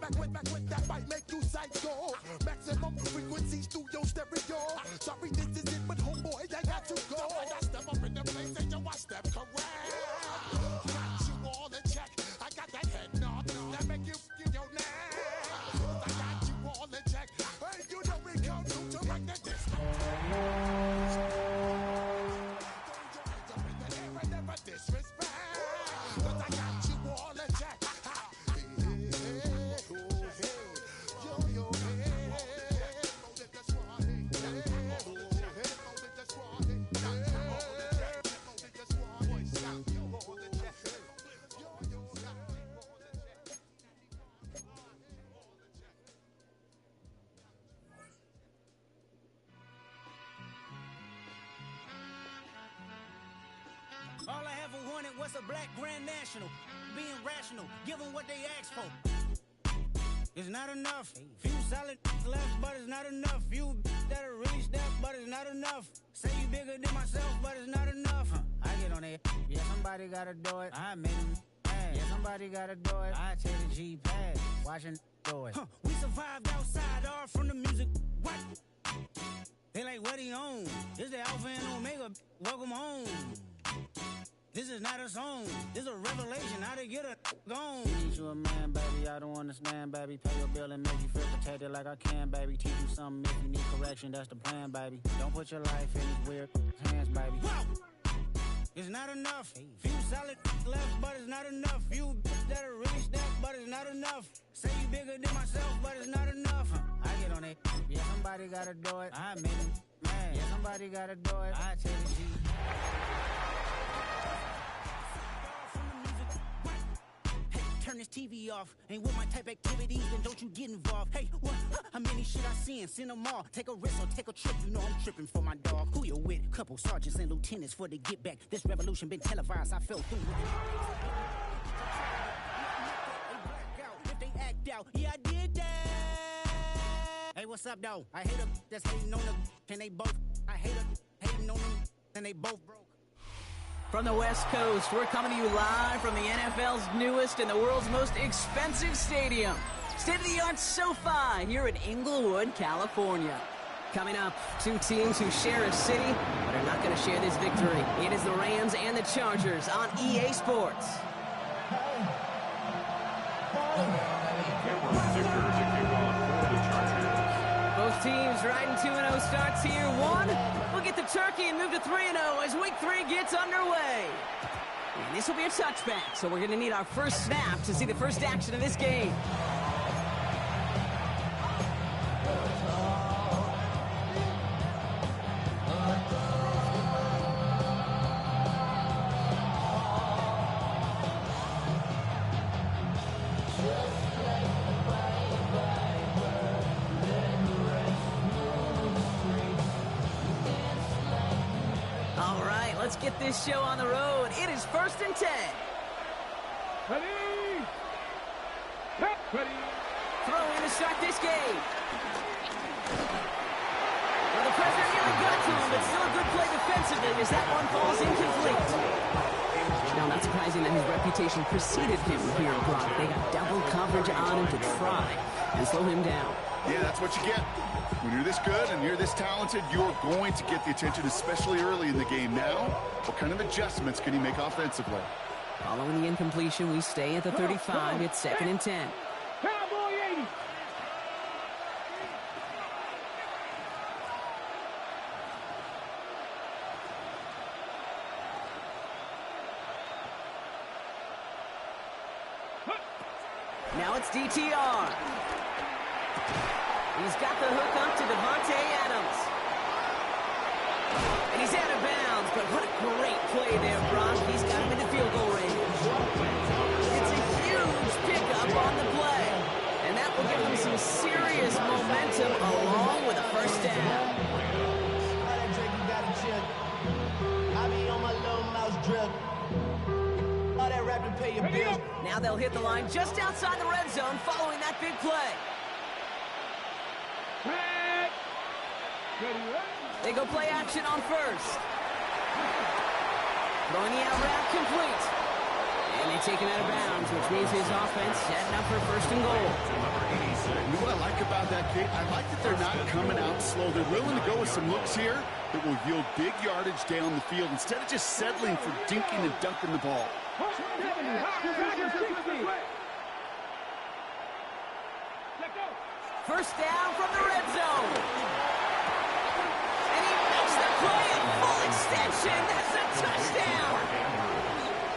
Come back with that might make you psycho. Maximum frequencies through your stereo. Sorry, this is it, but homeboy, I got to go. I step up in the place and yo, I step correct. Got you all in check. I got that head nod that make you feel your neck. I got you all in check. Hey, you know we come through to rock the disco. Never disrespect. Cause I got you all in check. All I ever wanted was a black grand national. Being rational, give them what they ask for. It's not enough. Few solid left, but it's not enough. Few that'll really step, but it's not enough. Say you bigger than myself, but it's not enough. I get on it. Yeah, somebody gotta do it. I made him mad. Yeah, somebody gotta do it. I take the G-pad. Watching do it. We survived outside, all from the music. What? They like, what he on? This the Alpha and Omega. Welcome home. This is not a song. This is a revelation. How to get a gone. Need you a man, baby. I don't understand, baby. Pay your bill and make you feel protected like I can, baby. Teach you something if you need correction. That's the plan, baby. Don't put your life in these weird hands, baby. Wow. It's not enough. Few solid left, but it's not enough. Few that'll really step, but it's not enough. Say you bigger than myself, but it's not enough. I get on it. Yeah, somebody gotta do it. I made him mad. Yeah, somebody gotta do it. I take the G. Turn this TV off. Ain't with my type activities, then don't you get involved. Hey, what? How many shit I seen? Send them all. Take a risk or take a trip. You know I'm tripping for my dog. Who you with? Couple sergeants and lieutenants for the get back. This revolution been televised. I fell through with it. If they act out, yeah, I did that. Hey, what's up, though? I hate them that's hating on them, and they both. I hate them hating on them, and they both broke. From the West Coast, we're coming to you live from the NFL's newest and the world's most expensive stadium. State-of-the-art SoFi here in Inglewood, California. Coming up, two teams who share a city but are not going to share this victory. It is the Rams and the Chargers on EA Sports. Both teams riding 2-0 starts here. One will get the turkey and move to 3-0 as week 3 gets underway. And this will be a touchback, so we're going to need our first snap to see the first action of this game. Let's get this show on the road. It is 1st and 10. Ready? Ready? Throw in to start this game. Well, the pressure nearly got to him, but still a good play defensively as that one falls incomplete. Now, not surprising that his reputation preceded him here in Brock. They got double coverage on him to try and slow him down. Yeah, that's what you get. When you're this good and you're this talented, you're going to get the attention, especially early in the game. Now, what kind of adjustments can he make offensively? Following the incompletion, we stay at the 35. It's 2nd and 10. Cowboy 80. Now it's DTR. He's got the hook up to Devontae Adams. And he's out of bounds, but what a great play there, Brock. He's got him in the field goal range. It's a huge pickup on the play. And that will give them some serious momentum along with a first down. Now they'll hit the line just outside the red zone following that big play. They go play action on first. Throwing the out route complete. And they take him out of bounds, which means his offense setting up for first and goal. You know what I like about that, Kate? I like that they're not coming out slow. They're willing to go with some looks here that will yield big yardage down the field instead of just settling for dinking and dunking the ball. First down from the red zone. And he makes the play at full extension. That's a touchdown.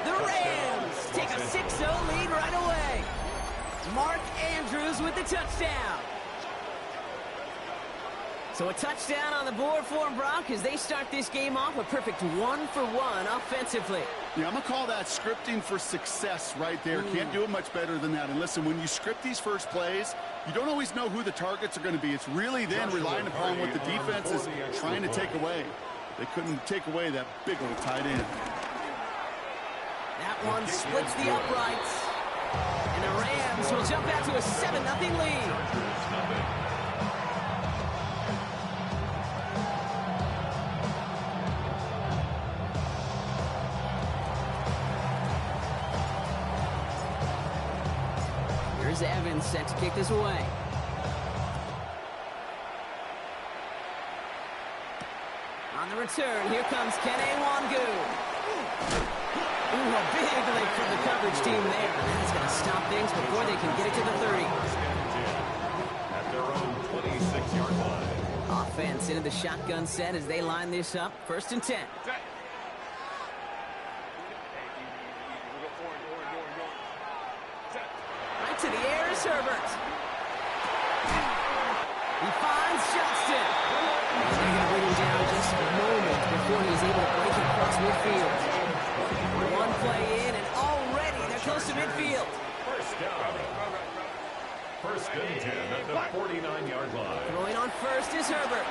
The Rams take a 6-0 lead right away. Mark Andrews with the touchdown. So a touchdown on the board for him, Brock, as they start this game off a perfect 1-for-1 offensively. Yeah, I'm going to call that scripting for success right there. Can't do it much better than that. And listen, when you script these first plays, you don't always know who the targets are going to be. It's really then relying upon what the defense is trying to take away. They couldn't take away that big old tight end. That one splits the uprights. And the Rams will jump out to a 7-0 lead. Here's Evans set to kick this away. On the return, here comes Kene Wangu. Ooh, a big lick from the coverage team there. That's going to stop things before they can get it to the 30. At their own 26-yard line. Offense into the shotgun set as they line this up. First and 10. Right to the air is Herbert. He finds Johnston. And they're going to bring him down just a moment before he's able to break it across midfield. One play in, and already they're close to midfield. First down. First and 10 at the 49-yard line. Throwing on first is Herbert.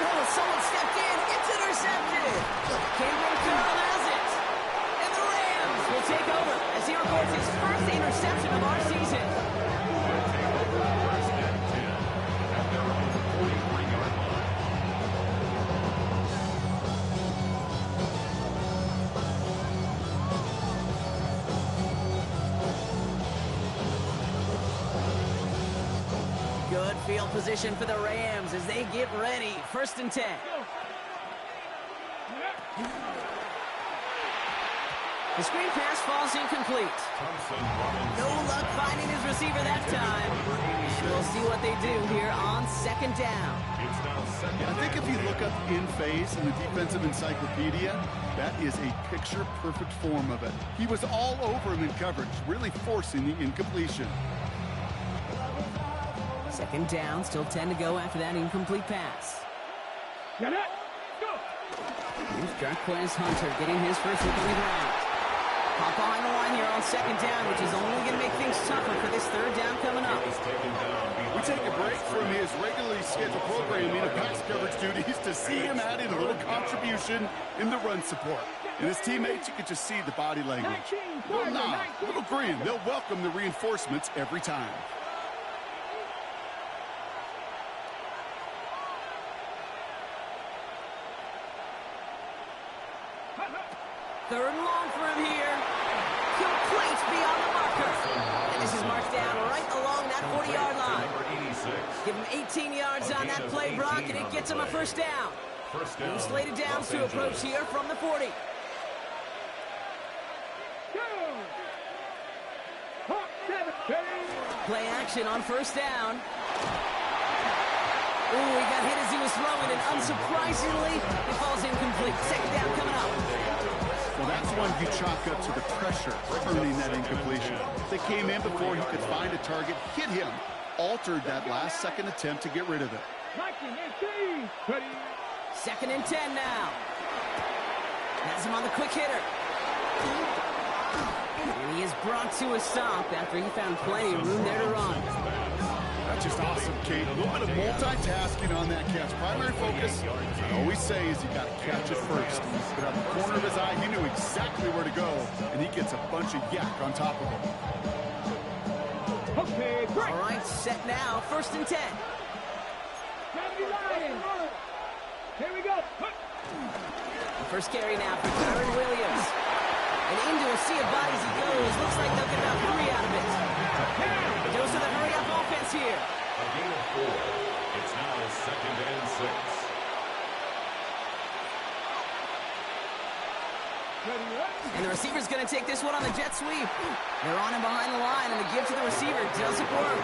Oh, someone stepped in. It's intercepted. Cameron Curl has it. And the Rams will take over as he records his first interception of our season. First and 10 at their own 43-yard line. Good field position for the Rams as they get ready. First and 10. The screen pass falls incomplete. No luck finding his receiver that time. And we'll see what they do here on second down. I think if you look up in phase in the defensive encyclopedia, that is a picture-perfect form of it. He was all over him in coverage, really forcing the incompletion. Second down, still 10 to go after that incomplete pass. Get it. Go. Here's Jarquez Hunter getting his first look on the ground. Pop behind the line here on second down, which is only going to make things tougher for this third down coming up. We take a break from his regularly scheduled programming of pass coverage duties to see him add in a little contribution in the run support. And his teammates, you can just see the body language. Little nod, little grin. They'll welcome the reinforcements every time. Third and long for him here. Complete beyond the marker. And this is marked down right along that 40-yard line. Give him 18 yards on that play, Brock, and it gets him a first down. New slated downs to approach here from the 40. Play action on first down. Ooh, he got hit as he was throwing, and unsurprisingly, it falls incomplete. Second down coming up. Well, that's one you chalk up to the pressure earning that incompletion. They came in before he could find a target, hit him, altered that last second attempt to get rid of it. Second and 10 now. Has him on the quick hitter. And he is brought to a stop after he found plenty of room there to run. That's just awesome, Kate. A little bit of multitasking on that catch. Primary focus, I always say, is you got to catch it first. But out the corner of his eye, he knew exactly where to go, and he gets a bunch of yak on top of him. Okay, great. All right, set now. First and 10. Here we go. First carry now for Kyron Williams. And into a sea of bodies he goes. Looks like they'll get about 3 out of it. Goes to the hurry-up offense here. A gain of 4. It's now 2nd and 6. And the receiver's going to take this one on the jet sweep. They're on him behind the line, and the give to the receiver doesn't work.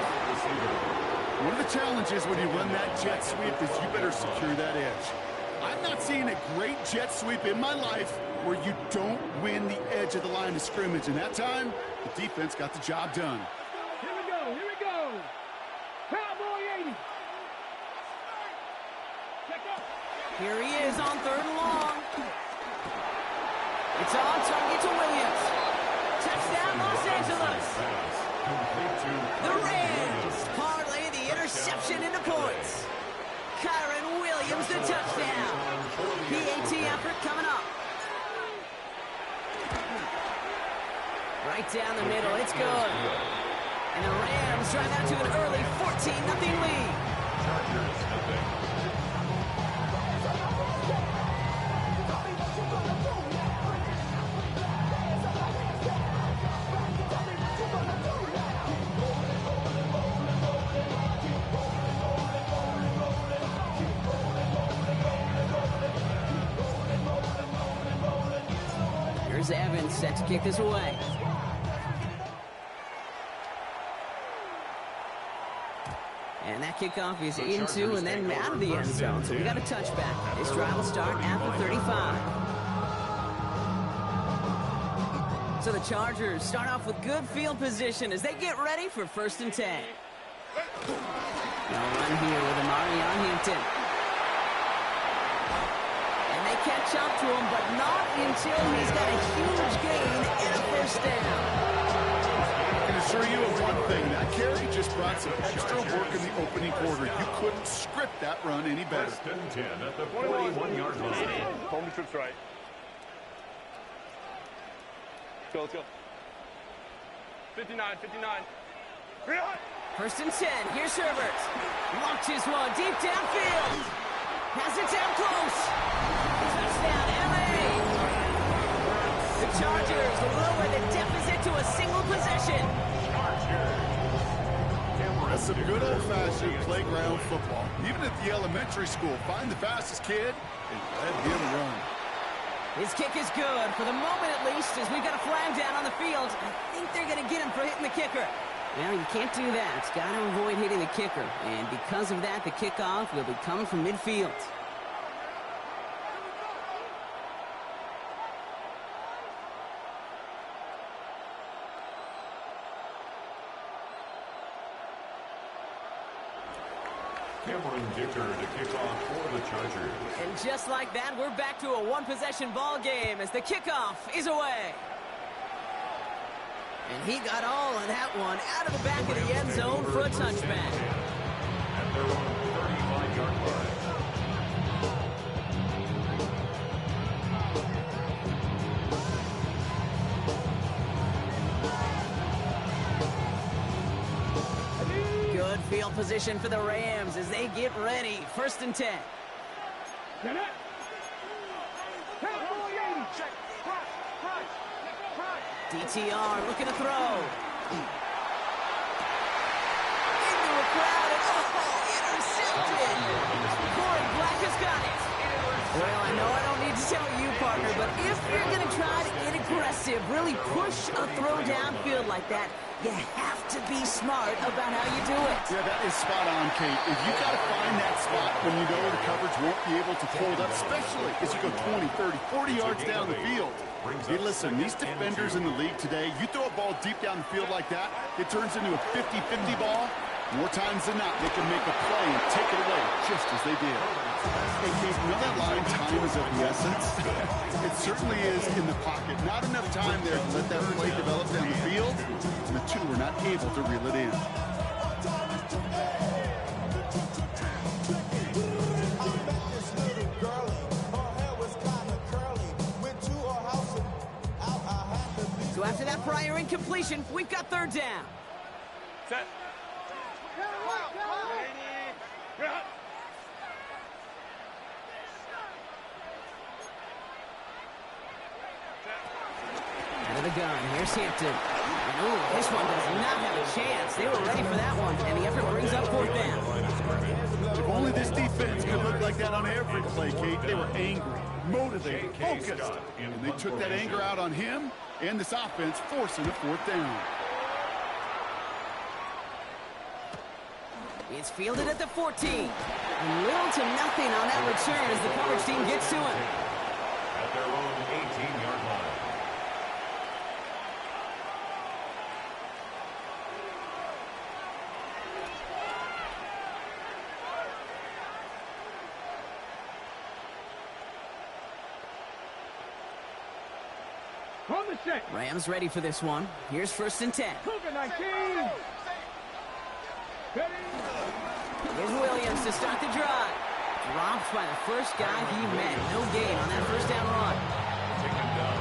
One of the challenges when you run that jet sweep is you better secure that edge. I've not seen a great jet sweep in my life where you don't win the edge of the line of scrimmage. And that time, the defense got the job done. Here we go, here we go. Cowboy 80. Check up. Here he is on 3rd and long. It's on target to Williams. Touchdown, Los Angeles. The Rams parlay the interception into points. Kyron Williams, the touchdown. PAT effort coming up. Right down the middle, it's good. And the Rams drive out to an early 14-0 lead. Chargers nothing. Here's Evans set to kick this away. And that kickoff is into and then out of the end zone. So we got a touchback. This drive will start at the 35. So the Chargers start off with good field position as they get ready for 1st and 10. Now run here with Amari on Hampton. And they catch up to him, but not until he's got a huge gain and a 1st down. I can assure you of one thing. That carry just brought some extra work in the opening quarter. You couldn't script that run any better. 1st and 10 at the 41-yard line. Home trips right. Let's go. 59. 1st and 10. Here's Herbert. Launches one deep downfield. Has it down close. Touchdown, L.A. The Chargers lower the deficit to a single possession. That's some good old-fashioned playground football. Even at the elementary school, find the fastest kid and let him run. His kick is good, for the moment at least, as we've got a flag down on the field. I think they're going to get him for hitting the kicker. Well, you can't do that. It's got to avoid hitting the kicker. And because of that, the kickoff will be coming from midfield. Cameron Dicker to kick off for the Chargers. And just like that, we're back to a one-possession ball game as the kickoff is away. And he got all of that one out of the back of the end zone for a touchback. At their own 35-yard line. Good field position for the Rams as they get ready. 1st and 10. DTR looking to throw. Into a crowd and intercepted. Corey Black has got it. Well, I know I don't need to tell you, partner, but if you're going to try to get aggressive, really push a throw downfield like that, you have to be smart about how you do it. Yeah, that is spot on, Kate. If you got to find that spot when you know the coverage won't be able to hold up, especially as you go 20, 30, 40 yards down the field. Hey, listen, these defenders in the league today, you throw a ball deep down the field like that, it turns into a 50-50 ball. More times than not, they can make a play and take it away, just as they did. Hey, Kate, you know that line, time is of the essence? It certainly is in the pocket. Not enough time there to let that play develop down the field, and the two were not able to reel it in. So after that prior incompletion, we've got 3rd down. Set. shotgun. Here's Hampton. And ooh, this one does not have a chance. They were ready for that one, and the effort brings up 4th down. If only this defense could look like that on every play, Kate. They were angry, motivated, focused. And they took that anger out on him and this offense, forcing a 4th down. It's fielded at the 14. Little to nothing on that return as the coverage team gets to him. At their own 18-yard line. On the set. Rams ready for this one. Here's 1st and 10. Cougar 19. Ready. Here's Williams to start the drive. Dropped by the first guy he met. No gain on that 1st down run.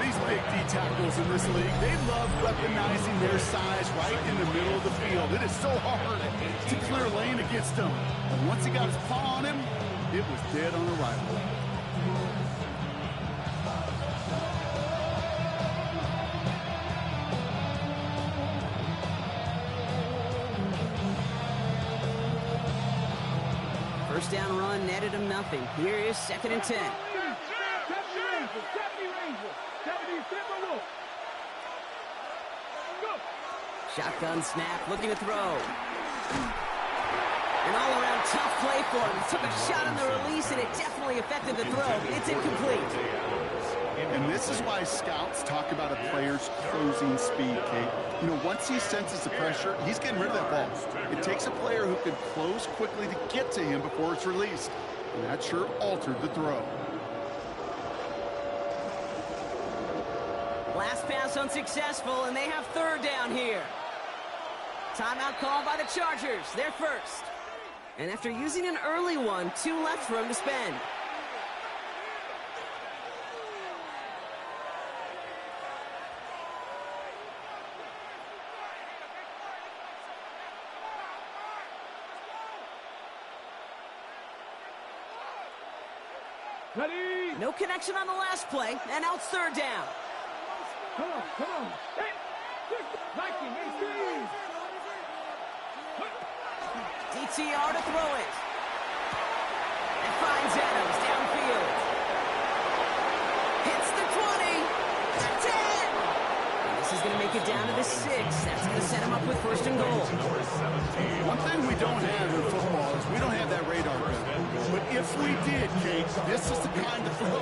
These big D tackles in this league, they love weaponizing their size right in the middle of the field. It is so hard to clear lane against them. And once he got his paw on him, it was dead on arrival. First down run netted him nothing. Here is 2nd and 10. 70 Rangers. 70 Timberwolves. Go. Shotgun snap, looking to throw. An all-around tough play for him. He took a shot on the release, and it definitely affected the throw. It's incomplete. And this is why scouts talk about a player's closing speed, Kate. You know, once he senses the pressure, he's getting rid of that ball. It takes a player who can close quickly to get to him before it's released. And that sure altered the throw. Last pass unsuccessful, and they have 3rd down here. Timeout called by the Chargers. They're first. And after using an early one, 2 left for him to spend. Ready. No connection on the last play, and now it's 3rd down. Come on, come on. Hey, 19, 18. DTR to throw it. And finds Adams downfield. Hits the 20. The 10. And this is going to make it down to the 6. That's going to set him up with 1st and goal. One thing we don't have in football is we don't have that radar gun. But if we did, Kate, this is the kind of throw.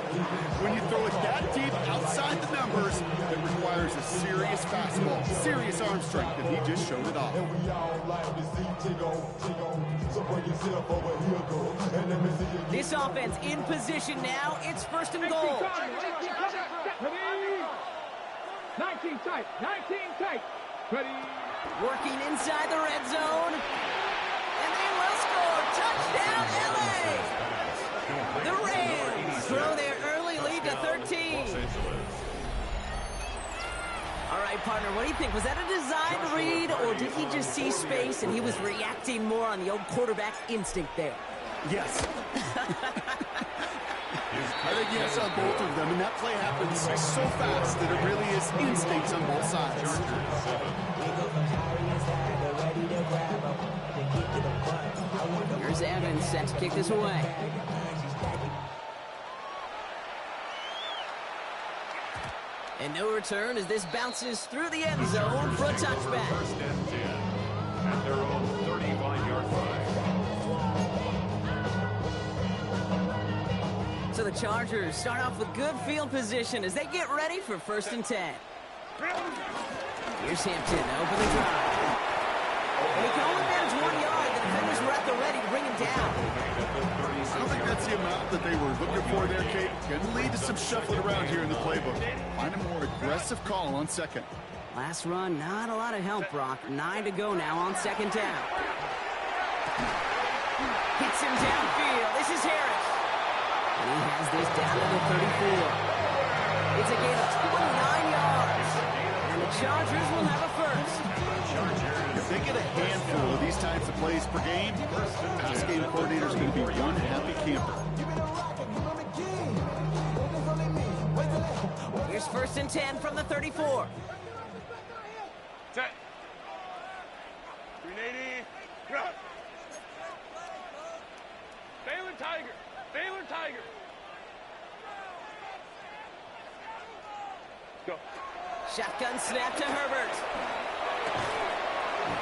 When you throw it that deep outside the numbers, it requires a serious fastball, serious arm strength, and he just showed it off. This offense in position now. It's 1st and goal. 19 tight, 19 tight. Ready. Working inside the red zone. And they will score. Touchdown, LA! The Rams throw their early lead to 13. All right, partner, what do you think? Was that a design read, or did he just see space and he was reacting more on the old quarterback instinct there? Yes. I think yes on both of them, and that play happens so fast that it really is instincts on both sides. Here's Evans set to kick this away. And no return as this bounces through the end zone for a touchback. 1st and 10 at their own 35-yard line. So the Chargers start off with good field position as they get ready for 1st and 10. Here's Hampton to open the drive. And he can only manage 1 yard. The defenders were at the ready to bring him down. I don't think that's the amount that they were looking for there, Kate. Can lead to some shuffling around here in the playbook. Find a more aggressive call on 2nd. Last run, not a lot of help, Brock. 9 to go now on 2nd down. Hits him downfield. This is Harris. And he has this down to the 34. It's a gain of 29 yards. And the Chargers will have a first. If they get a handful of these types of plays per game, the pass game coordinator is going to be one happy camper. Here's 1st and 10 from the 34. Tiger. Go. Shotgun snap to Herbert.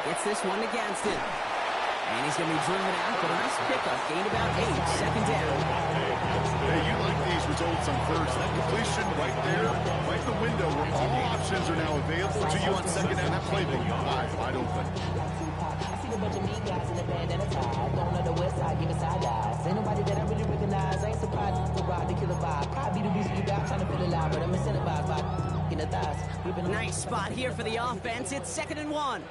Gets this one against him. And he's going to be driven out, but a nice pickup. Gained about 8, second down. Hey, you like these results on first. That completion right there, right in the window where all options are now available to you on second down. That playbook wide open. I see a bunch of mean guys in the band and a tie. Going on the west side, giving side eyes. Ain't nobody that I really recognize. I ain't surprised to ride the killer vibe. Probably be the reason you got trying to feel alive, but I'm incentivized by in the thighs. Nice spot here for the offense. It's 2nd and 1.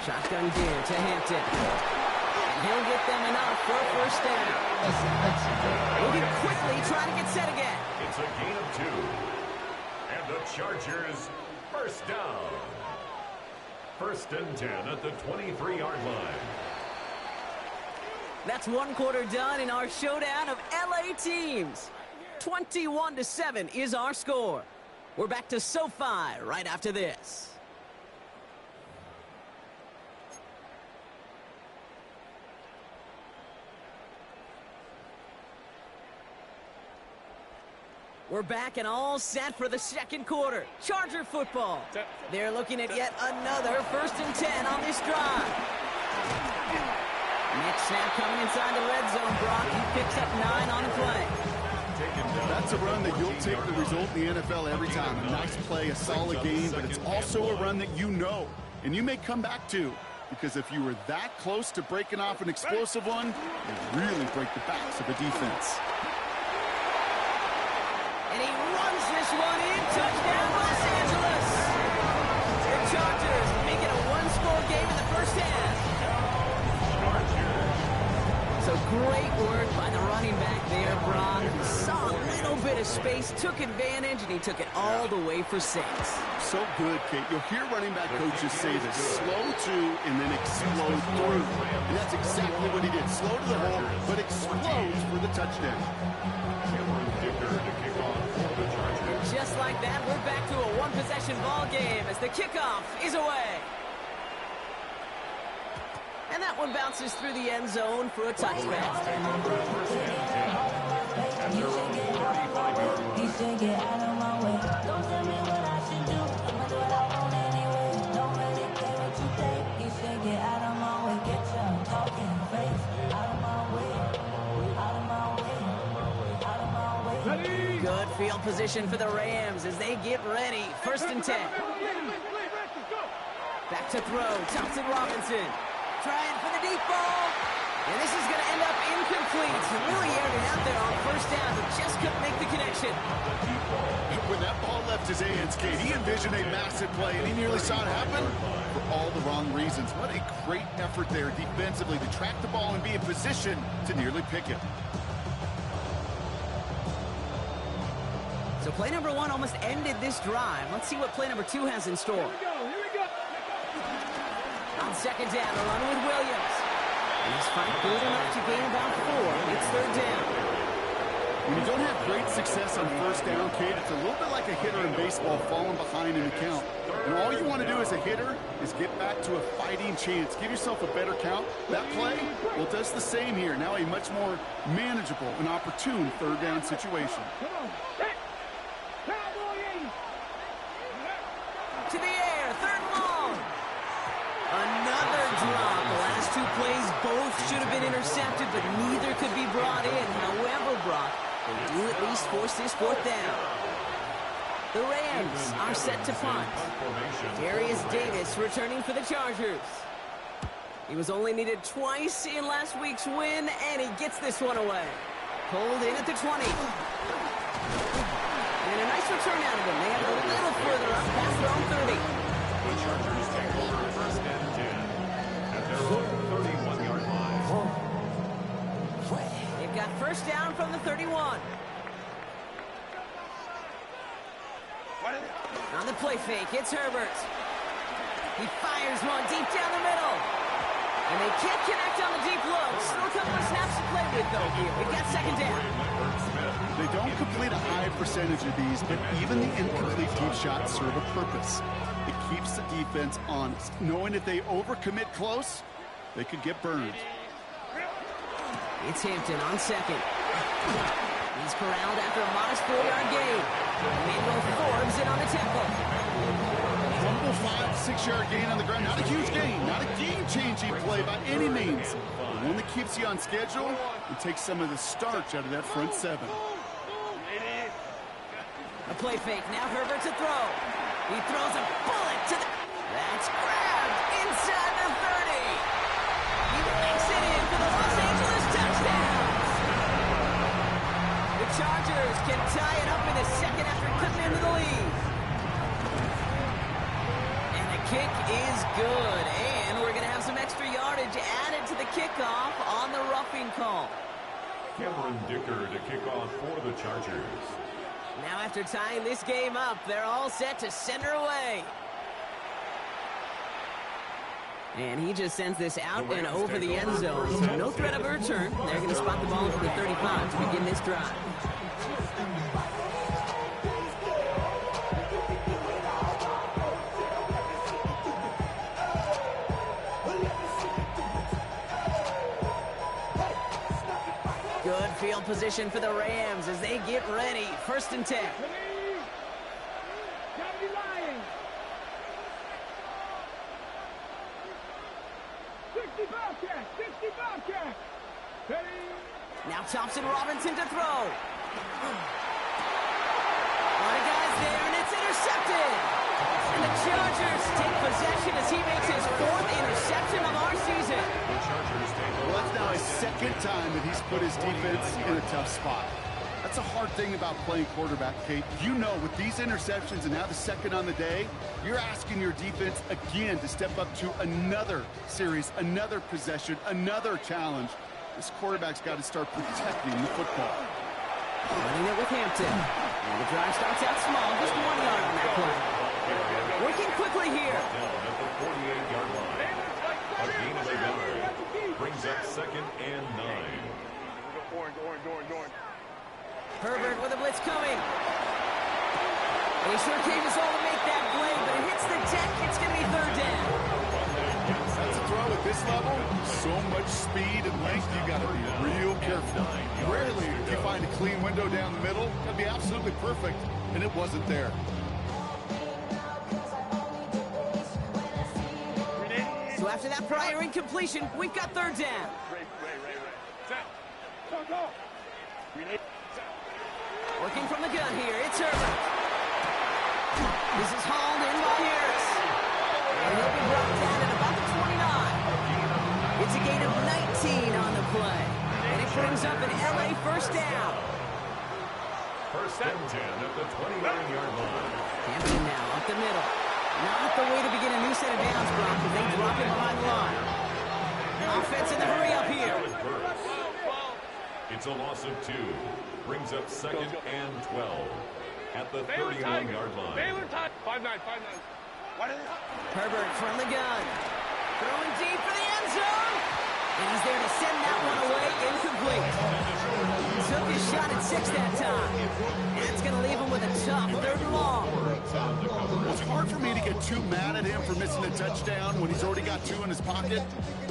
Shotgun give to Hampton. And he'll get them enough for a first down. Moving quickly, trying to get set again. It's a gain of 2. And the Chargers, first down. 1st and 10 at the 23-yard line. That's one quarter done in our showdown of LA teams. 21-7 is our score. We're back to SoFi right after this. We're back and all set for the second quarter. Charger football. They're looking at yet another 1st and 10 on this drive. Next snap coming inside the red zone. Brock, he picks up 9 on the play. That's a run that you'll take the result in the NFL every time. A nice play, a solid game, but it's also a run that you know and you may come back to, because if you were that close to breaking off an explosive one, you really break the backs of the defense. And he runs this one in. Touchdown, Los Angeles. The Chargers make it a one-score game in the first half. So great work by the running back there, Brock. He saw a little bit of space, took advantage, and he took it all the way for 6. So good, Kate. You'll hear running back coaches say this: slow to and then explode through. And that's exactly what he did. Slow to the hole, but explodes for the touchdown. Just like that, we're back to a one-possession ball game as the kickoff is away. And that one bounces through the end zone for a touchback. Good field position for the Rams as they get ready. 1st and 10. Back to throw. Thompson Robinson trying for the deep ball. And this is going to end up incomplete. Really aired it out there on 1st down, but just couldn't make the connection. When that ball left his hands, Kate, he envisioned a massive play, and he nearly saw it happen for all the wrong reasons. What a great effort there defensively to track the ball and be in position to nearly pick it. So play number 1 almost ended this drive. Let's see what play number 2 has in store. Here we go. On 2nd down, a run with Williams. And he's fight good enough to gain about 4. It's 3rd down. When you don't have great success on 1st down, Kate, it's a little bit like a hitter in baseball falling behind in the count. And all you want to do as a hitter is get back to a fighting chance. Give yourself a better count. That play, well, does the same here. Now a much more manageable and opportune 3rd down situation. Come on. To the air, 3rd and long. Another drop. The last 2 plays both should have been intercepted, but neither could be brought in. However, Brock, they do at least force this 4th down. The Rams are set to punt. Darius Davis returning for the Chargers. He was only needed twice in last week's win, and he gets this one away. Pulled in at the 20. And a nice return out of him. They have a little further up past their own 30. The Chargers take over 1st and 10 at their own 31-yard line. They've got 1st down from the 31. On the play fake, it's Herbert. He fires one deep down the middle. And they can't connect on the deep look. Still a couple of snaps to play with, though, here. We've got 2nd down. They don't complete a high percentage of these, but even the incomplete deep shots serve a purpose. It keeps the defense honest, knowing if they overcommit close, they could get burned. It's Hampton on second. He's corralled after a modest 4-yard gain. Emmanuel Forbes in on the tackle. Comfortable 5-6-yard gain on the ground. Not a huge gain. Not a game-changing play by any means. But one that keeps you on schedule and takes some of the starch out of that front seven. A play fake. Now Herbert to throw. He throws a bullet to the... That's grabbed inside the 30. He makes it in for the Los Angeles touchdown. The Chargers can tie it up in the second after cutting into the lead. And the kick is good. And we're going to have some extra yardage added to the kickoff on the roughing call. Cameron Dicker to kick off for the Chargers. Now after tying this game up, they're all set to send her away. And he just sends this out and over the end zone. So no threat of a return. They're going to spot the ball for the 35 to begin this drive. Good field position for the Rams as they get ready. 1st and 10. Now Thompson Robinson to throw. A lot of guys there, and it's intercepted. And the Chargers take possession as he makes his 4th interception of our season. Well, that's now his 2nd time that he's put his defense in a tough spot. That's a hard thing about playing quarterback, Kate. You know, with these interceptions and now the 2nd on the day, you're asking your defense again to step up to another series, another possession, another challenge. This quarterback's got to start protecting the football. Running it with Hampton. And the drive starts out small, just 1 yard on that play. Working quickly here. Down at the 48-yard line. A gain of a yard. Brings up 2nd and 9. Herbert with a blitz coming. They sure gave us all to make that play, but it hits the deck. It's going to be 3rd down. That's a throw at this level. So much speed and length, you got to be real careful. Rarely do you find a clean window down the middle. That'd be absolutely perfect, and it wasn't there. So after that prior incompletion, we've got 3rd down. Working from the gun here, it's Herbert. This is hauled in by Harris. And he'll be brought down at about the 29. It's a gain of 19 on the play. And it brings up an LA 1st down. 1st and 10 at the 29-yard line. Hampton now up the middle. Not the way to begin a new set of downs, Brock, because they drop it behind the line. Offense in the hurry up here. It's a loss of 2. Brings up 2nd and 12 at the 31-yard line. 5-9. Herbert from the gun. Throwing deep for the end zone. And he's there to send that one away incomplete. He took his shot at 6 that time. And it's going to leave him with a tough 3rd and long. It's hard for me to get too mad at him for missing a touchdown when he's already got 2 in his pocket.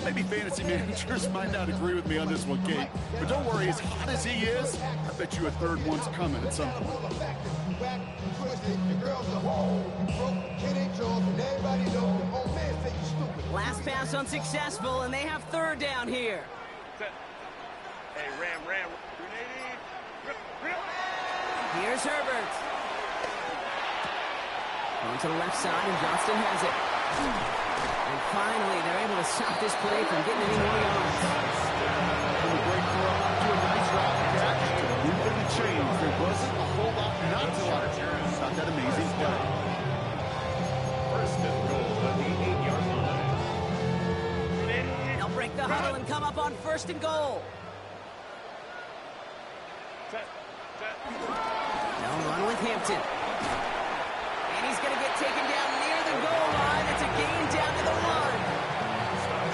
Maybe fantasy managers might not agree with me on this one, Kate. But don't worry, as hot as he is, I bet you a 3rd one's coming at some point. Last pass unsuccessful, and they have 3rd down here. Hey, Ram. Here's Herbert. On to the left side, and Johnston has it. And finally, they're able to stop this play from getting any more yards. From a great throw to a nice route catch to move in the change. There wasn't a whole lot not to like. Not that amazing play. 1st and goal at the 8-yard line. They'll break the huddle and come up on 1st and goal. They'll run with Hampton. And he's going to get taken down near the goal line. It's a gain down to the 1.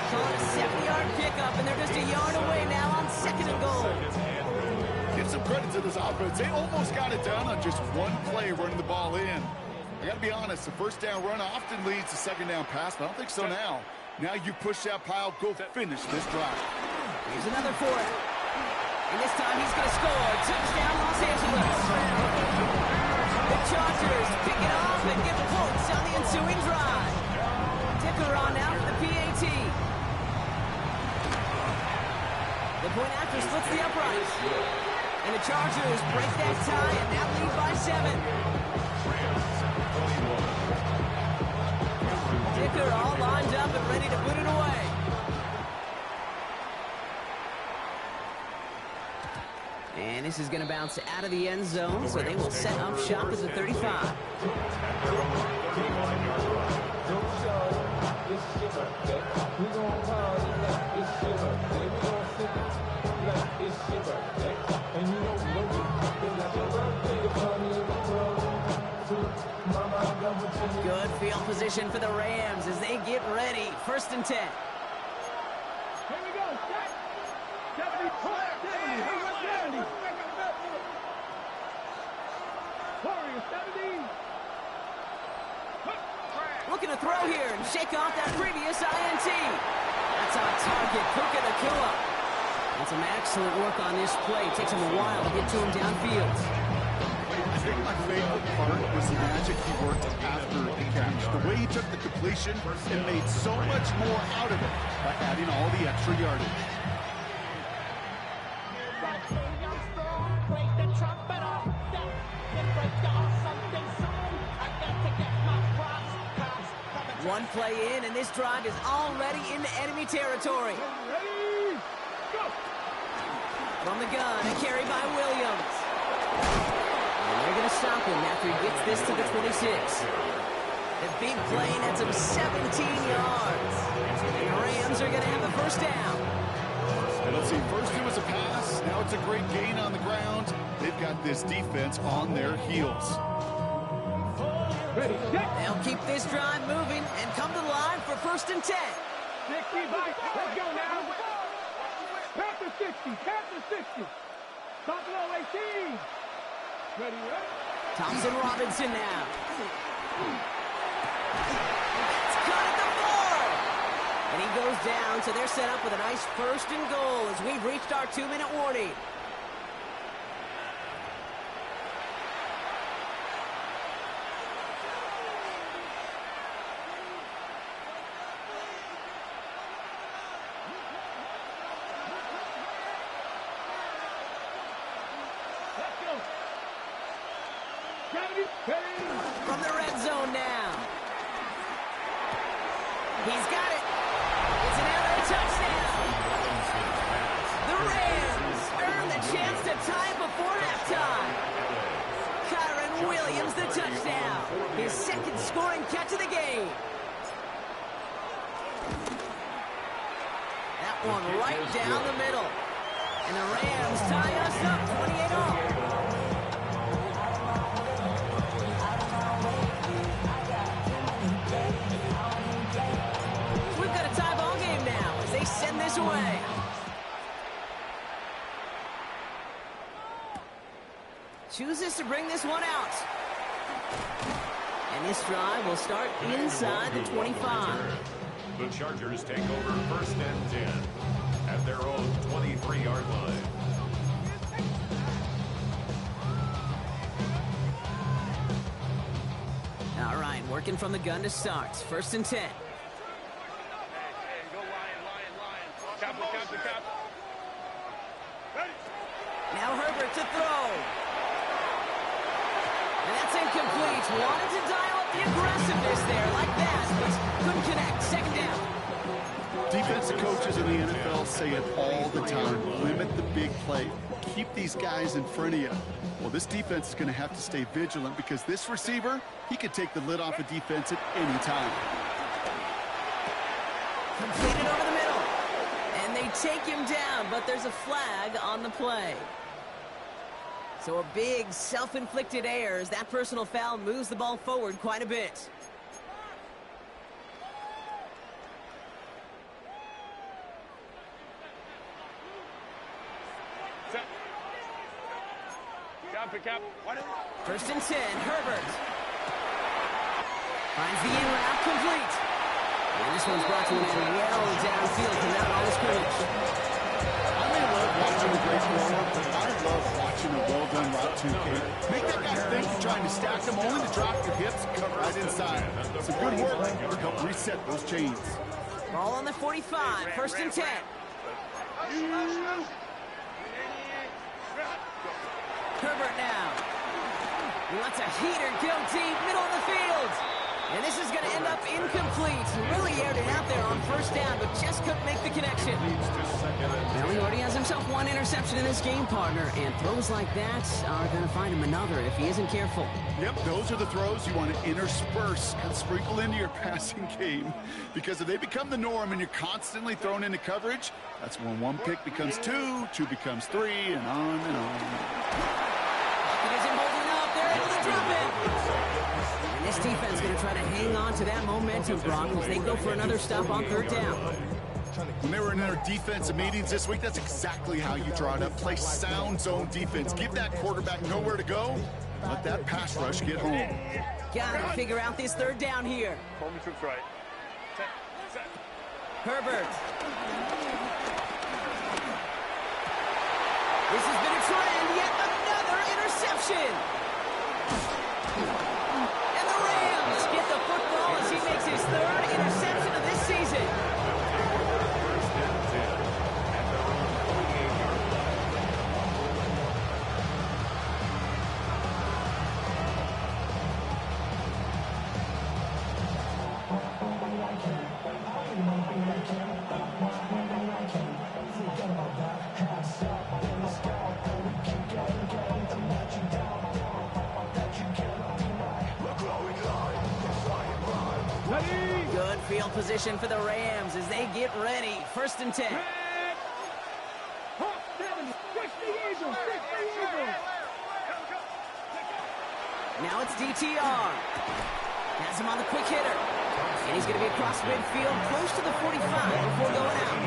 Call it a 7-yard pickup, and they're just a yard away now on 2nd and goal. Give some credit to this offense. They almost got it done on just one play running the ball in. I got to be honest, the 1st down run often leads to 2nd down pass, but I don't think so now. Now you push that pile, go finish this drive. Here's another 4. And this time he's going to score. Touchdown, Los Angeles. The Chargers pick it off and give points on the ensuing drive. Dicker on now for the PAT. The point after splits the uprights. And the Chargers break that tie and now lead by 7. Dicker all lined up and ready to put it away. And this is going to bounce out of the end zone, so they will set up shop at the 35. Good field position for the Rams as they get ready. 1st and 10. Here we go. 70. 70. Warriors 70. Looking to throw here and shake off that previous INT. That's on target, Puka Nacua. And some excellent work on this play. Takes him a while to get to him downfield. I think my favorite part was the magic he worked after the catch. The way he took the completion and made so much more out of it by adding all the extra yardage. One play in, and this drive is already into enemy territory. Ready? Go. From the gun, a carry by Williams. And they're going to stop him after he gets this to the 26. The big play nets him 17 yards. And the Rams are going to have the 1st down. And let's see, first it was a pass, now it's a great gain on the ground. They've got this defense on their heels. Ready, set. They'll keep this drive moving and come to the line for 1st and 10. 60 back. Let's go now. Panther 60. Panther 60. Buffalo 18. Ready, ready. Thompson Robinson now. It's caught at the 4. And he goes down, so they're set up with a nice 1st and goal as we've reached our 2-minute warning. From the red zone now. He's got it. It's an air touchdown. The Rams earn the chance to tie it before halftime. Kyron Williams the touchdown. His 2nd scoring catch of the game. That one right down the middle. And the Rams tie us up 28-all. Send this away. Chooses to bring this one out. And this drive will start inside the 25. The Chargers take over 1st and 10 at their own 23-yard line. All right, working from the gun to start. 1st and 10. Now Herbert to throw. And that's incomplete. Wanted to dial up the aggressiveness there like that, but couldn't connect. 2nd down. Defensive coaches in the NFL say it all the time. Limit the big play. Keep these guys in front of you. Well, this defense is going to have to stay vigilant because this receiver, he could take the lid off a defense at any time. Completed over the middle. And they take him down, but there's a flag on the play. So a big self-inflicted error as that personal foul moves the ball forward quite a bit. First and 10, Herbert. Finds the in route complete. And this one's brought to an end well downfield from that line of scrimmage. I may love watching the too, Kate. Make that guy think you're trying to stack them, only to drop your hips and come right inside. Some good work to help reset those chains. Ball on the 45, first and 10. Herbert now. He lets a heater go deep, middle of the field. And this is going to end up incomplete. Really aired it out there on first down, but just couldn't make the connection. Well, he already has himself one interception in this game, partner, and throws like that are going to find him another if he isn't careful. Yep, those are the throws you want to intersperse and sprinkle into your passing game. Because if they become the norm and you're constantly thrown into coverage, that's when one pick becomes two, two becomes three, and on and on. He isn't holding up. They're able to drop it. And this defense is going to try to hang on to that momentum, Brock, as they go for another stop on third down. When they were in their defensive meetings this week, that's exactly how you draw it up. Play sound zone defense. Give that quarterback nowhere to go. Let that pass rush get home. Got to figure out this third down here. Herbert. This has been a trend. Yet another interception. And the Rams get the football as he makes his third interception of this season. Good field position for the Rams as they get ready. First and 10. Now it's DTR. Has him on the quick hitter. And he's going to be across midfield, close to the 45 before going out.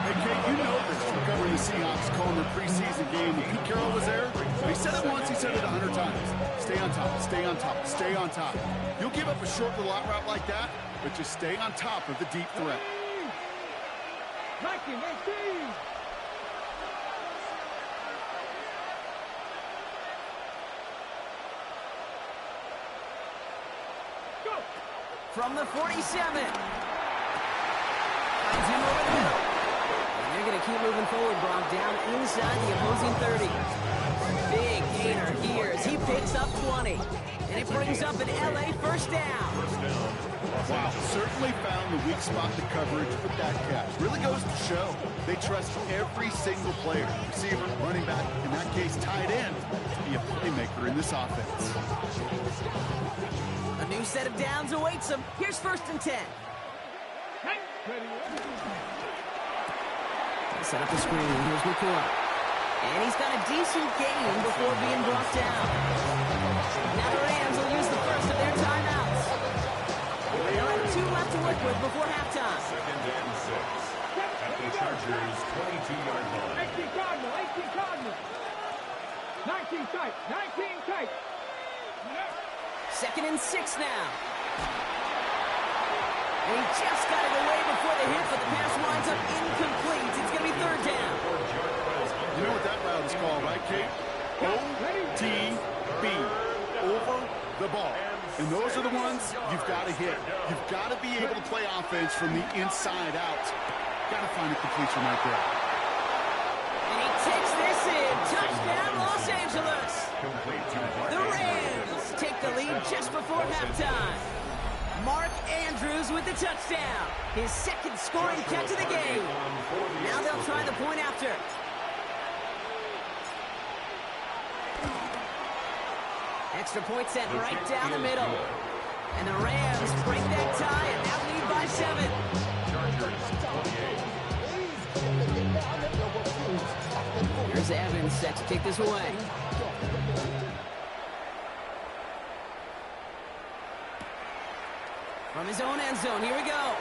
Hey, Kate, you know this from covering the Seahawks, calling their preseason game. When Pete Carroll was there, he said it once, he said it 100 times. Stay on top, stay on top, stay on top. You'll give up a short little out route like that, but just stay on top of the deep threat. 19, 18. From the 47. Finds him over the middle. And they're going to keep moving forward, Brock, down inside the opposing 30. Big gainer here as he picks up 20. And it brings up an LA first down. Wow, certainly found the weak spot in the coverage with that catch. Really goes to show they trust every single player, receiver, running back, in that case tight end, to be a playmaker in this offense. A new set of downs awaits him. Here's first and 10. Set up the screen. Here's McCoy. And he's got a decent gain before being brought down. Now the Rams will use the first of their timeouts. They'll have 2 left to work with before halftime. Second and 6 at the Chargers' 22-yard line. 18 Cardinal, 18 Cardinal. 19 tight, 19 tight. Second and 6 now. And he just got it away before the hit, but the pass winds up incomplete. It's going to be third down. You know what that route is called, right, Kate? OTB, over the ball. And those are the ones you've got to hit. You've got to be able to play offense from the inside out. Got to find a completion right there. And he takes this in. Touchdown, Los Angeles. The Rams take the lead just before halftime. Mark Andrews with the touchdown. His second scoring catch of the game. Now they'll try the point after. Extra point set right down the middle. And the Rams break that tie and now lead by 7. Here's Evans set to kick this away. From his own end zone, here we go.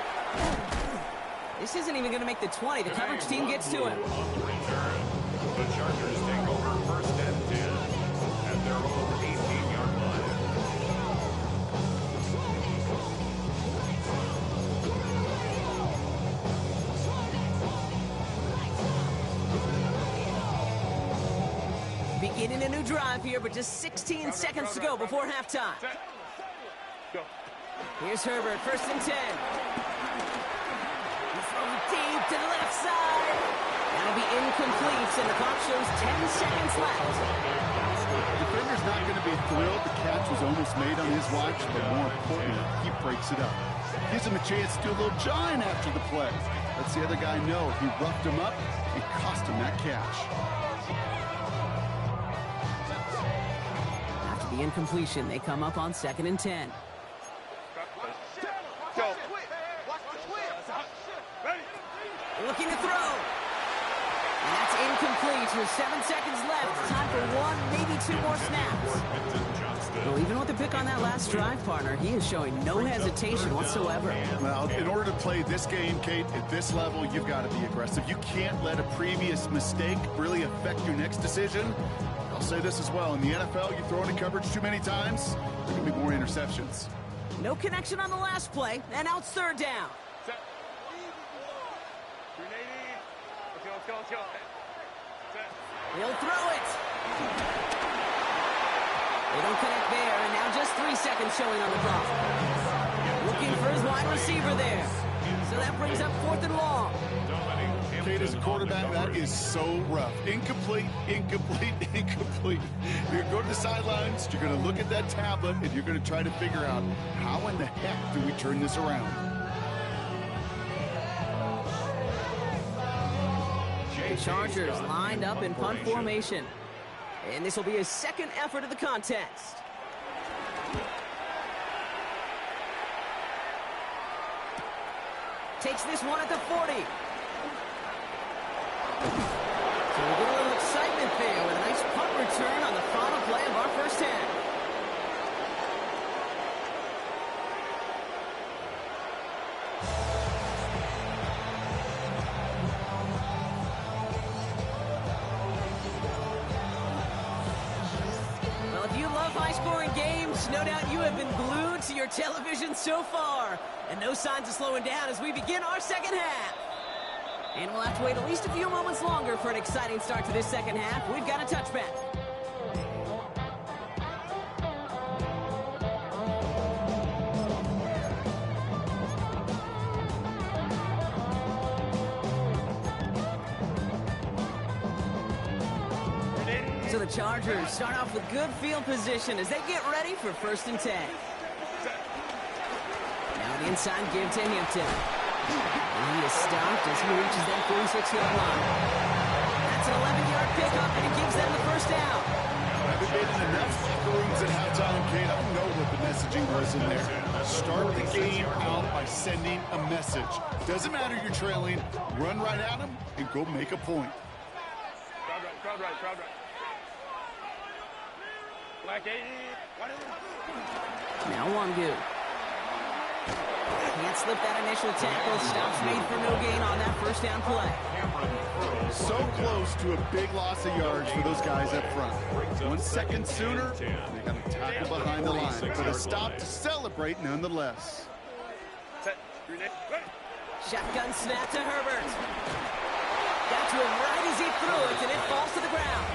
This isn't even going to make the 20. The coverage team gets to him. The Chargers take over first and 10 at their own 18-yard line. beginning a new drive here, but just 16 seconds to go before halftime. Here's Herbert, 1st and 10. He throws it deep to the left side. That'll be incomplete, and the clock shows 10 seconds left. The defender's not going to be thrilled the catch was almost made on his watch, but more importantly, he breaks it up. Gives him a chance to do a little jawing after the play. Lets the other guy know he roughed him up and cost him that catch. After the incompletion, they come up on 2nd and 10. Looking to throw. And that's incomplete with 7 seconds left. Time for 1, maybe 2 more snaps. Well, even with the pick on that last drive, partner, he is showing no hesitation whatsoever. Well, in order to play this game, Kate, at this level, you've got to be aggressive. You can't let a previous mistake really affect your next decision. I'll say this as well. In the NFL, you throw into coverage too many times, there can be more interceptions. No connection on the last play, and now it's 3rd down. He'll throw it. They don't connect there, and now just 3 seconds showing on the clock. Looking for his wide receiver there. So that brings up 4th and long. Kate, as a quarterback, that is so rough. Incomplete, incomplete, incomplete. You're going to go to the sidelines, you're going to look at that tablet, and you're going to try to figure out how in the heck do we turn this around. The Chargers lined up in punt formation. And this will be his 2nd effort of the contest. Takes this one at the 40. So we get a little excitement there with a nice punt return on the final play of our first half. High-scoring games, no doubt you have been glued to your television so far. And no signs of slowing down as we begin our 2nd half. And we'll have to wait at least a few moments longer for an exciting start to this 2nd half. We've got a touchback. So the Chargers start off with good field position as they get ready for 1st and 10. Now the inside give to Hampton. And he is stopped as he reaches that 46-yard line. That's an 11-yard pickup, and it gives them the 1st down. I've been in enough locker rooms at halftime, Kate. I don't know what the messaging was in there. Start the game out by sending a message. Doesn't matter you're trailing. Run right at them and go make a point. Crowd right. Now Wangu. Can't slip that initial tackle. Stops made for no gain on that 1st down play. So close to a big loss of yards for those guys up front. 1 second sooner, they got a tackle behind the line. But a stop to celebrate nonetheless. Shotgun snap to Herbert. Got to him right as he threw it, and it falls to the ground.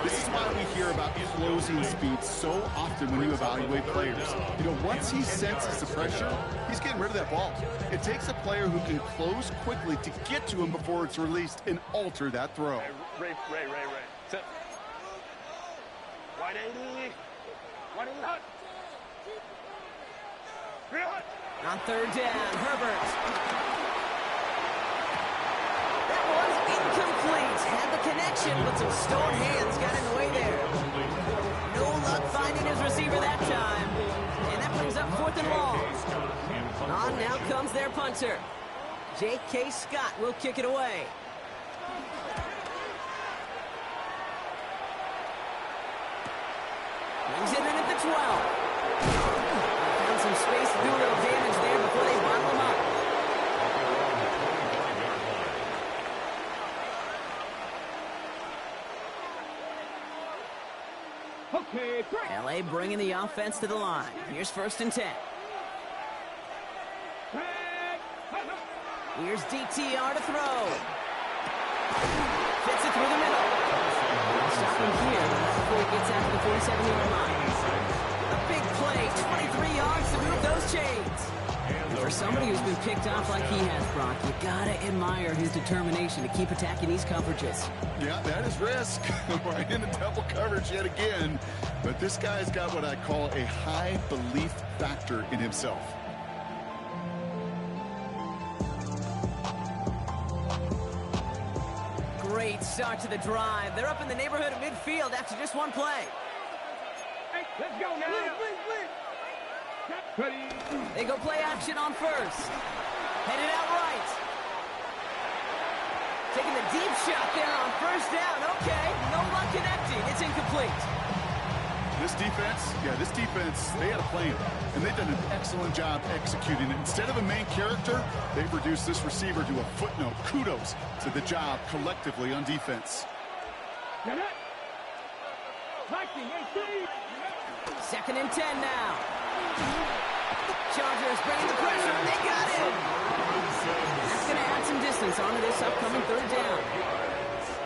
This is why we hear about closing speed so often when you evaluate players. You know, once he senses the pressure, he's getting rid of that ball. It takes a player who can close quickly to get to him before it's released and alter that throw. Ray. Set. Wide 80. On 3rd down, Herbert. Incomplete. Had the connection, but some stone hands got in the way there. No luck finding his receiver that time. And that brings up 4th and long. On now comes their punter. J.K. Scott will kick it away. Brings it in at the 12. Found some space to do a little damage there before they bottle him up. Okay, great. L.A. bringing the offense to the line. Here's 1st and 10. Here's DTR to throw. Fits it through the middle. Stopping gets out to the 47-yard line. A big play, 23 yards to move those chains. And for somebody who's been picked off like he has, Brock, you gotta admire his determination to keep attacking these coverages. Yeah, that is risk. Right into double coverage yet again. But this guy's got what I call a high belief factor in himself. Great start to the drive. They're up in the neighborhood of midfield after just one play. Hey, let's go now. Ready. They go play action on first. Headed out right. Taking the deep shot there on first down. Okay, no luck connecting. It's incomplete. This defense, they had a plan, and they've done an excellent job executing it. Instead of a main character, they've reduced this receiver to a footnote. Kudos to the job collectively on defense. Second and 10 now. Chargers bringing the pressure, and they got him. That's going to add some distance onto this upcoming third down.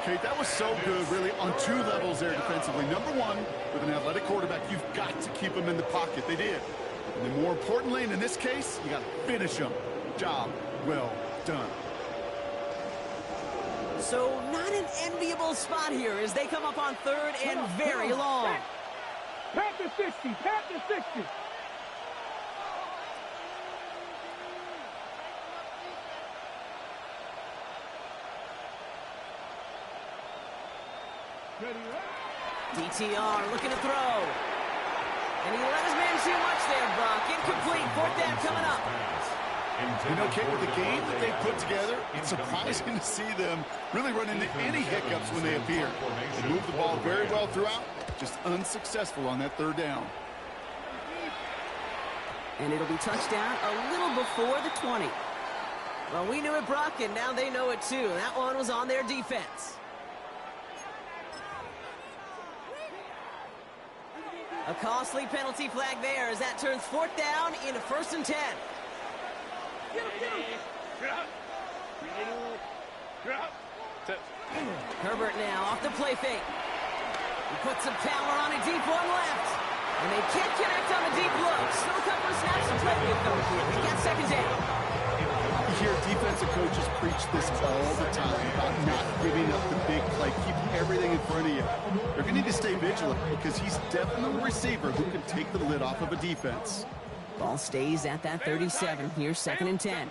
Kate, that was so good, really, on two levels there defensively. Number one, with an athletic quarterback, you've got to keep him in the pocket. They did. And then more importantly, and in this case, you got to finish him. Job well done. So not an enviable spot here as they come up on third and very long. Pat the 60, pat the 60. DTR looking to throw. And he let his man too much there, Brock. Incomplete. Fourth down coming up. You know, Kate, with the game that they put together, it's surprising to see them really run into any hiccups when they appear. They move the ball very well throughout, just unsuccessful on that third down. And it'll be touchdown a little before the 20. Well, we knew it, Brock, and now they know it too. That one was on their defense. A costly penalty flag there as that turns fourth down into first and 10. Herbert now off the play fake. He puts some power on a deep one left. And they can't connect on the deep look. Still a couple of snaps to play with though here. We got second down. You hear defensive coaches preach this all the time about not giving up the big play, keeping everything in front of you. They're going to need to stay vigilant because he's definitely a receiver who can take the lid off of a defense. Ball stays at that 37. Here's second and 10.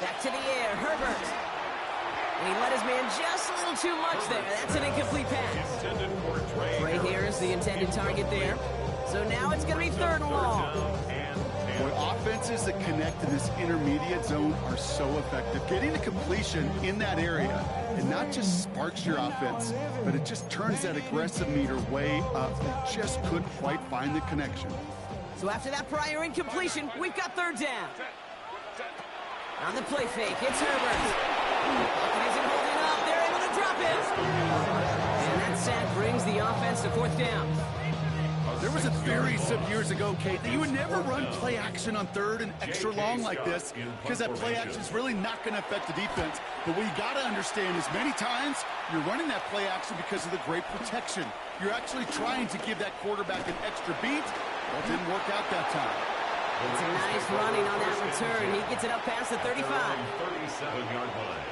Back to the air, Herbert. And he let his man just a little too much there. That's an incomplete pass. Right here is the intended target there. So now it's going to be third and long. Boy, offenses that connect in this intermediate zone are so effective. Getting a completion in that area, it not just sparks your offense, but it just turns that aggressive meter way up. They just couldn't quite find the connection. So after that prior incompletion, we've got third down. On the play fake, it's Herbert. Buccaneers isn't holding up. They're able to drop it. And that sack brings the offense to fourth down. There was a theory some years ago, Kate, that you would never run play action on third and extra long like this because that play action is really not going to affect the defense. But what you got to understand is many times you're running that play action because of the great protection. You're actually trying to give that quarterback an extra beat. Well, it didn't work out that time. It's a nice running on that return. He gets it up past the 35. 37-yard line.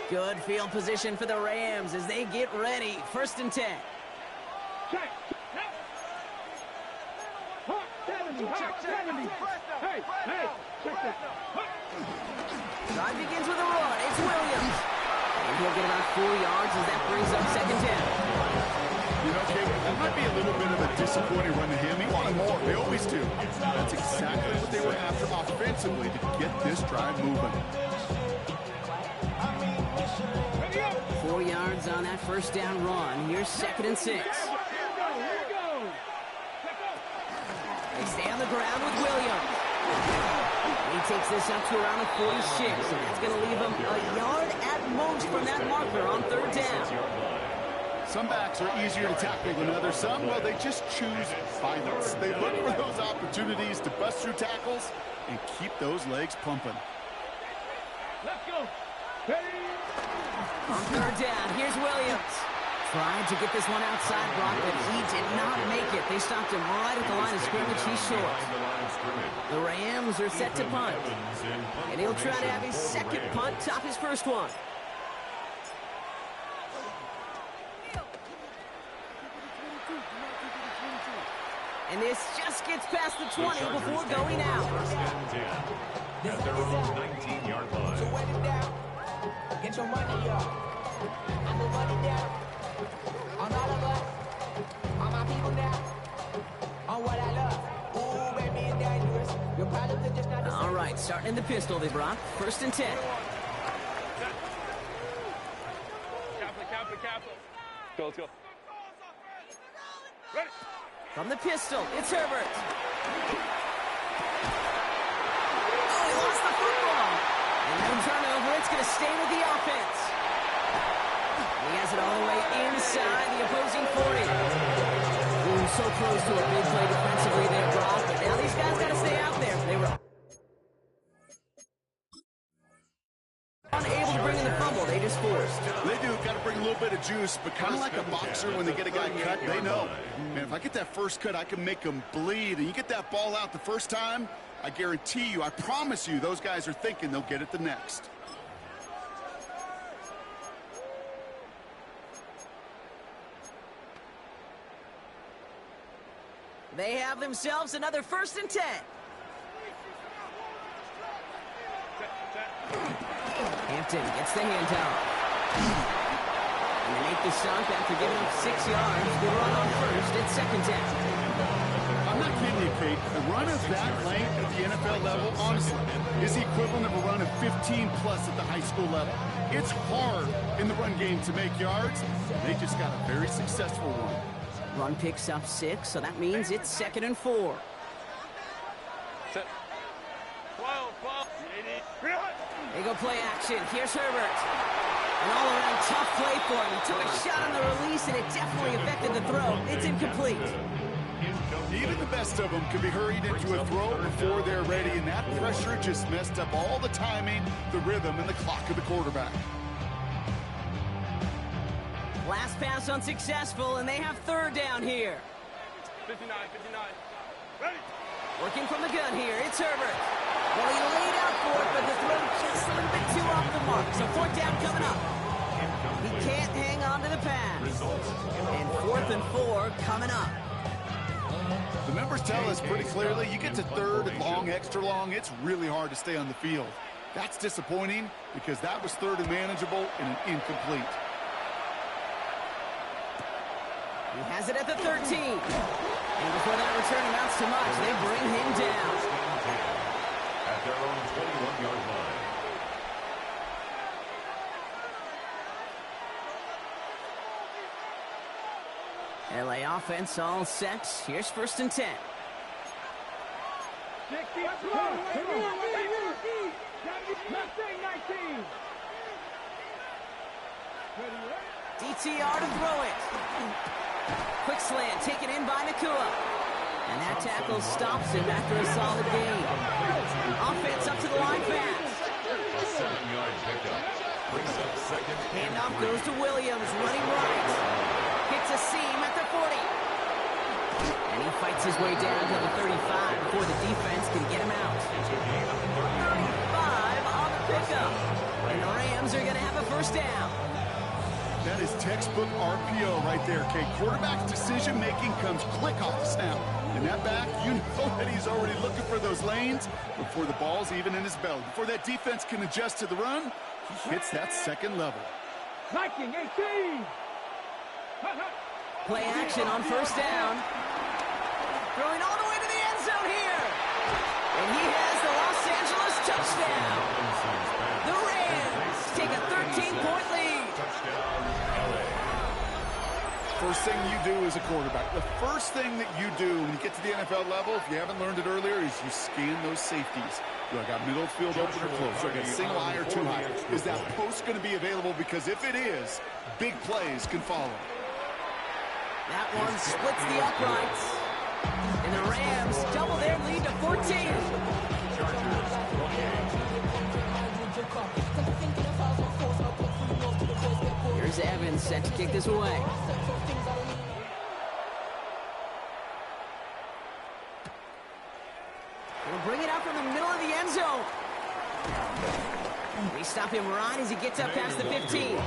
Good field position for the Rams as they get ready. First and 10. Check. Hot 70. Hey, check that. Drive begins with a run. It's Williams. And he'll get about 4 yards as that brings up second down. You know, Kate, that might be a little bit of a disappointing run to him. He wanted more. They always do. That's exactly what they were after offensively to get this drive moving. 4 yards on that first down run. Here's second and 6. They stay on the ground with Williams. He takes this up to around the 46, and that's going to leave him a yard at most from that marker on third down. Some backs are easier to tackle than others. Some, well, they just choose violence. They look for those opportunities to bust through tackles and keep those legs pumping. Let's go. Ready? On third down, here's Williams. Tried to get this one outside Brock, but he did not make it. They stopped him right at the line of scrimmage. He's short. The Rams are set to punt. And he'll try to have his second punt top his first one. And this just gets past the 20 before going out. At their own 19-yard line. So wet it down. Get your money up. I'm the money down. On all of us. On my people now. On what I love. Ooh, baby, it's dangerous. Your problems are just not the same. All right, starting in the pistol, they brought 1st and 10. Capital. Go, let's go. Ready? From the pistol, it's Herbert. Oh, he lost the football. And no turnover, it's going to stay with the offense. He has it all the way inside the opposing 40. Ooh, so close to a big play defensively there, Brock. But now these guys got to stay out there. They were unable to bring in the fumble. They just forced. They do, got to bring a little bit of juice, but kind of like a boxer when they get a guy cut, they know. Man, if I get that first cut, I can make them bleed. And you get that ball out the first time, I guarantee you, I promise you, those guys are thinking they'll get it the next. They have themselves another 1st and 10. Hampton gets the handout. And they make the stop after giving up 6 yards. Good run on first. It's 2nd down. I'm not kidding you, Kate. A run of that length at the NFL level, honestly, is the equivalent of a run of 15-plus at the high school level. It's hard in the run game to make yards. They just got a very successful one. Run picks up 6, so that means it's 2nd and 4. Set. 12. They go play action. Here's Herbert. An all-around tough play for him. He took a shot on the release, and it definitely affected the throw. It's incomplete. Even the best of them can be hurried into a throw before they're ready, and that pressure just messed up all the timing, the rhythm, and the clock of the quarterback. Last pass unsuccessful, and they have 3rd down here. 59. Ready? Working from the gun here, it's Herbert. Well, he laid out for it, but the throw just a little bit too off the mark. So 4th down coming up. He can't hang on to the pass. And 4th and 4 coming up. The numbers tell us pretty clearly, you get to 3rd and long, extra long, it's really hard to stay on the field. That's disappointing because that was 3rd and manageable and an incomplete. He has it at the 13. And before that return amounts to much, they bring him down. At their own 21-yard line. LA offense all set. Here's 1st and 10. DTR to throw it. Quick slant taken in by Nakua. And that tackle stops him after a solid gain. Offense up to the line fast. A 7-yard pickup. Brings up 2nd. Handoff goes to Williams, running right. Hits a seam at the 40. And he fights his way down to the 35 before the defense can get him out. 35 on the pickup. And the Rams are going to have a 1st down. That is textbook RPO right there, Kate. Quarterback's decision-making comes quick off the snap. And that back, you know that he's already looking for those lanes before the ball's even in his belly. Before that defense can adjust to the run, he hits that 2nd level. Viking 18. Play action on 1st down. Throwing all the way to the end zone here. And he has the Los Angeles touchdown. The Rams take a 13-point lead. First thing you do as a quarterback, the first thing that you do when you get to the NFL level, if you haven't learned it earlier, is you scan those safeties. Do I got middle field open or close? Do I got single high or 2 high? Is that post going to be available? Because if it is, big plays can follow. That one splits the uprights. And the Rams double their lead to 14. Here's Evans set to kick this away. He'll bring it out from the middle of the end zone. They stop him right as he gets up past the 15.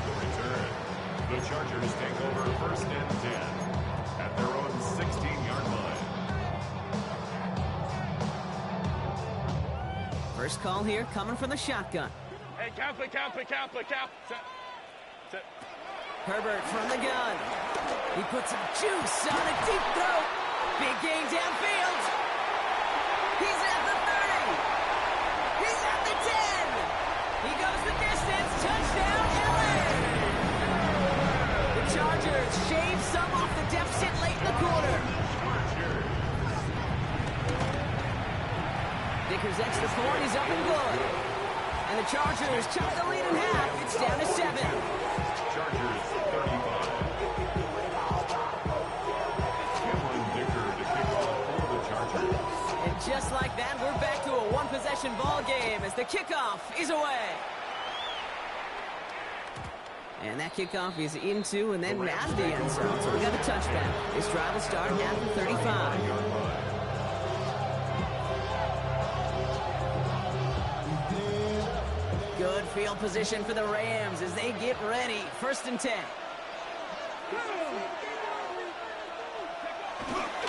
The Chargers take over 1st and 10 at their own 16-yard line. First call here coming from the shotgun. Hey, count. Set. Herbert from the gun. He puts some juice on a deep throw. Big gain downfield. He's at the 30. He's at the 10. He goes the distance. Touchdown, LA. The Chargers shave some off the deficit late in the quarter. Vickers' extra point is up and good. And the Chargers chop the lead in half. It's down to 7. Chargers 35. Cameron Dicker to kick off for the Chargers. And just like that, we're back to a one-possession ball game as the kickoff is away. And that kickoff is into and then out of the end zone. So we got a touchback. This drive will start at the 35. Good field position for the Rams as they get ready. 1st and 10.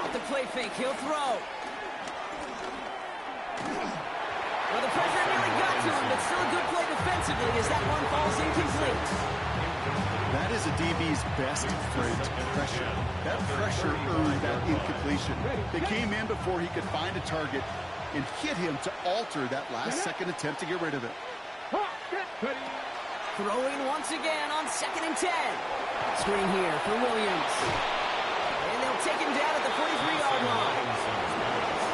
Off the play fake, he'll throw. Well, the pressure nearly got to him, but still a good play defensively as that one falls incomplete. That is a DB's best friend, pressure. That pressure earned that incompletion. They came in before he could find a target and hit him to alter that last-second attempt to get rid of it. Throwing once again on 2nd and 10. Screen here for Williams. And they'll take him down at the 43-yard line.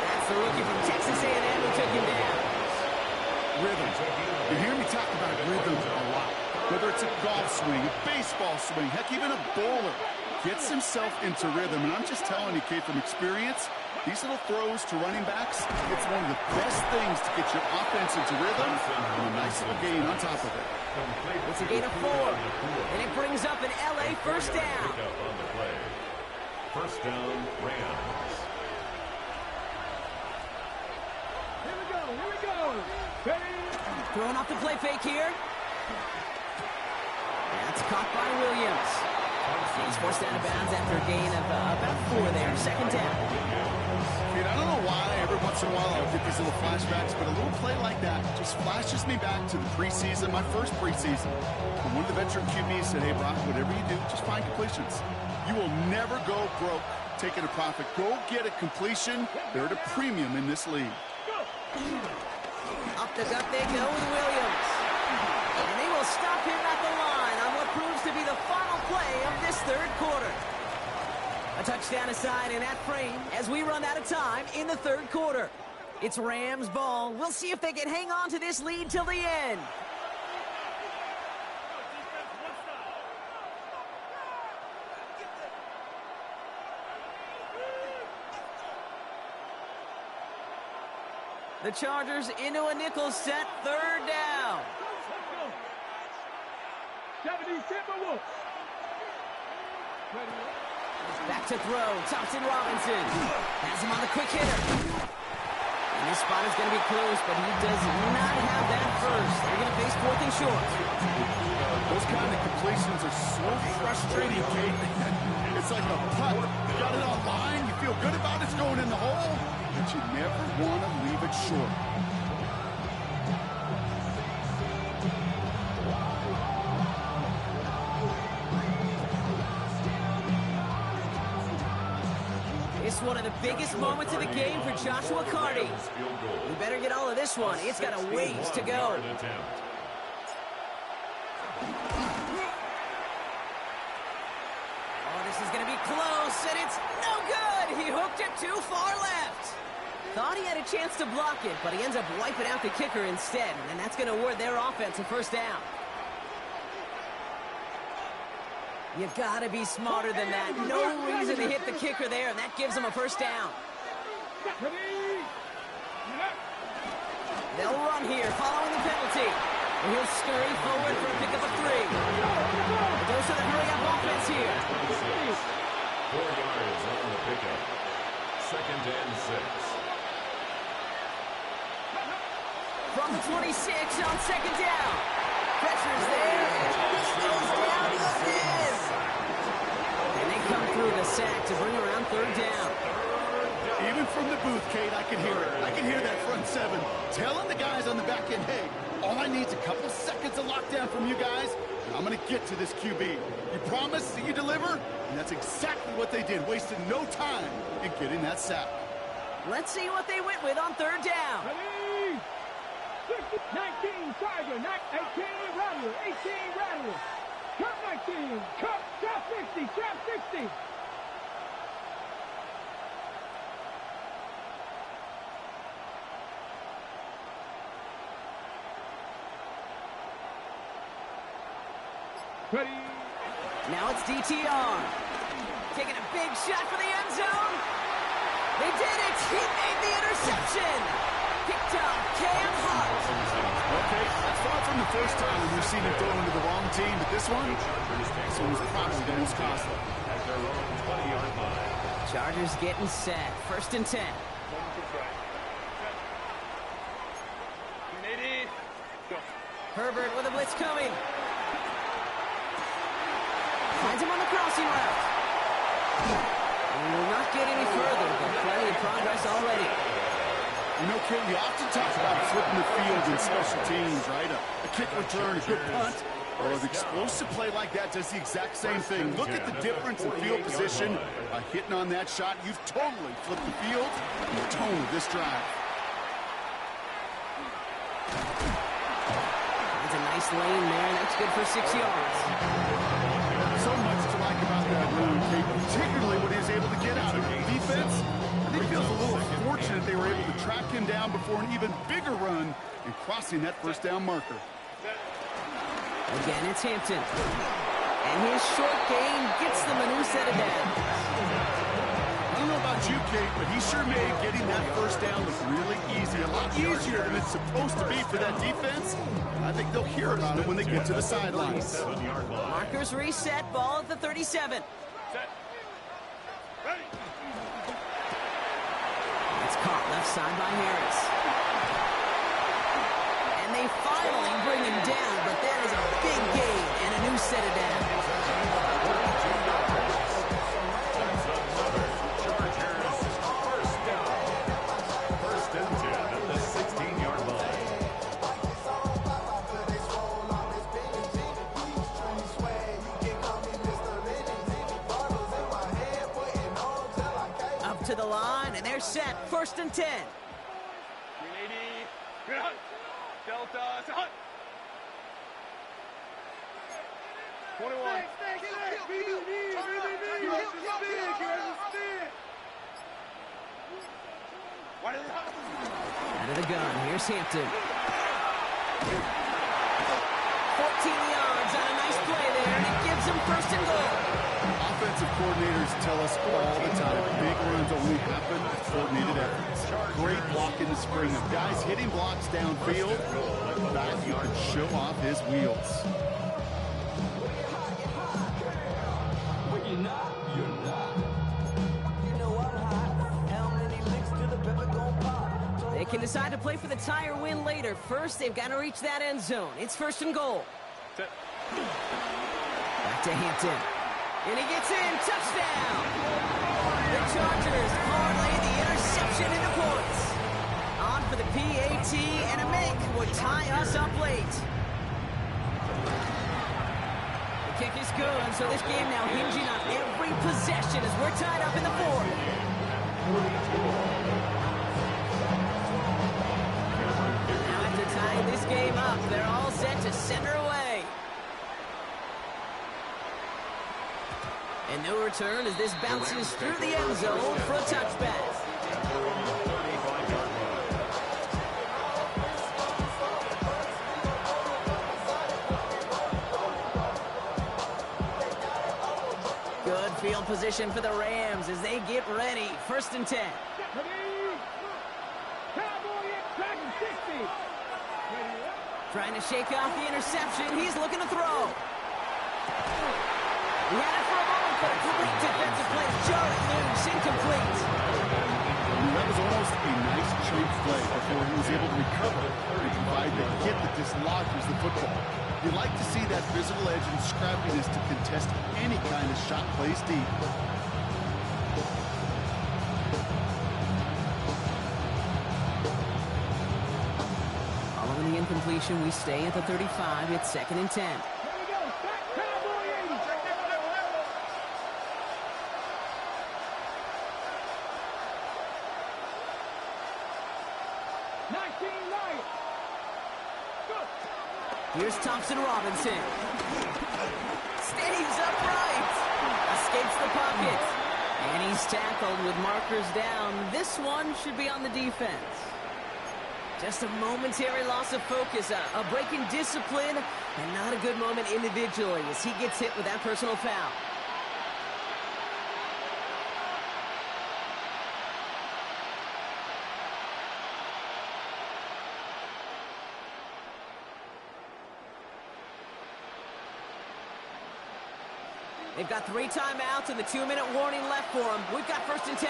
That's the rookie from Texas A&M who took him down. Rhythm. You hear me talk about rhythm a lot. Whether it's a golf swing, a baseball swing, heck, even a bowler gets himself into rhythm. And I'm just telling you, Kate, from experience, these little throws to running backs, it's one of the best things to get your offense into rhythm and a nice little gain on top of it. It's a gain of 4, and it brings up an LA first down. First down, Rams. Here we go. Ready? Throwing off the play fake here. That's caught by Williams. He's forced out of bounds after a gain of about 4 there. 2nd down. Dude, I don't know why every once in a while I'll get these little flashbacks, but a little play like that just flashes me back to the preseason, my first preseason. And one of the veteran QBs said, hey, Brock, whatever you do, just find completions. You will never go broke taking a profit. Go get a completion. They're at a premium in this league. Up the gut they go with Williams. And they will stop him at the line on what proves to be the final play of this 3rd quarter. A touchdown aside in that frame as we run out of time in the 3rd quarter. It's Rams ball. We'll see if they can hang on to this lead till the end. The Chargers into a nickel set, 3rd down. Back to throw, Thompson Robinson has him on the quick hitter. And this spot is going to be close, but he does not have that first. They're going to face 4th and short. Those kind of completions are so frustrating, Kate. It's like a putt. You got it on line, you feel good about it's going in the hole, but you never want to leave it short. It's one of the biggest moments of the game for Joshua Carty. You better get all of this one. It's got a ways to go. Oh, this is going to be close, and it's no good. He hooked it too far left. Thought he had a chance to block it, but he ends up wiping out the kicker instead, and that's going to award their offense a 1st down. You gotta be smarter than that. No reason to hit the kicker there, and that gives them a first down. They'll run here, following the penalty. And he'll scurry forward for a pick up of 3. Those are the hurry-up offense here. 4 yards on the pickup. 2nd and 6. From the 26 on 2nd down. Pressure's there, and he goes down again. And they come through the sack to bring around 3rd down. Even from the booth, Kate, I can hear it. I can hear that front 7 telling the guys on the back end, hey, all I need is a couple seconds of lockdown from you guys, and I'm going to get to this QB. You promise that you deliver? And that's exactly what they did, wasted no time in getting that sack. Let's see what they went with on 3rd down. 19 Tiger, 18 Rattler, 18 Rattler. Cut 19, cut, trap 60, trap 60. Ready. Now it's DTR. Taking a big shot for the end zone. They did it. He made the interception. Picked up Cam Hart. Okay, that's far from the first time we've seen him throw into the wrong team, but this one was probably the most costly. At their own 20-yard line. Chargers getting set. 1st and 10. Herbert with a blitz coming. Finds him on the crossing route. And will not get any further, but plenty of progress already. You know, Kate, you often talk about flipping the field in special teams, right? A kick return, a good punt. Well, an explosive play like that does the exact same thing. Look at the difference in field position. By hitting on that shot, you've totally flipped the field and the tone of this drive. It's a nice lane there. That's good for 6 yards. So much to like about that run, Kate, particularly what he was able to get out of it. Defense, I think feels a little fortunate they were able to track him down before an even bigger run and crossing that first down marker. Again, it's Hampton. And his short gain gets them a new set of downs. I don't know about you, Kate, but he sure made getting that first down look really easy. A lot easier than it's supposed to be for that defense. I think they'll hear about it when they get to the sidelines. Markers reset, ball at the 37. It's caught left side by Harris. And they finally bring him down, but that is a big gain and a new set of downs. First and 10 at the 16-yard line. Up to the line, and they're set. 1st and 10. 380. Delta. 21. Out of the gun, here's Hampton. 14 yards on a nice play there, and it gives them 1st and goal. Offensive coordinators tell us all the time, big runs only happen with coordinated efforts. Great block in the spring of guys hitting blocks downfield. That you can show off his wheels. They can decide to play for the tie or win later. First, they've got to reach that end zone. It's 1st and goal. Back to Hampton. And he gets in. Touchdown! The Chargers parlay the interception into points. On for the PAT, and a make would tie us up late. The kick is good, so this game now hinging on every possession as we're tied up in the 4th. Now after tying this game up, they're all set to center away. And no return as this bounces through the end zone for a touchback. position for the Rams as they get ready. 1st and 10. Trying to shake off the interception. He's looking to throw. He had it for a moment, but a complete defensive play. Jarred loose, incomplete. That was almost a nice chunk play before he was able to recover and provide the hit that dislodges the football. You like to see that physical edge and scrappiness to contest any kind of shot plays deep. Following the incompletion, we stay at the 35. It's 2nd and 10. Here's Thompson Robinson. Stays upright. Escapes the pocket. And he's tackled with markers down. This one should be on the defense. Just a momentary loss of focus. A break in discipline. And not a good moment individually as he gets hit with that personal foul. They've got 3 timeouts and the 2-minute warning left for them. We've got 1st and 10.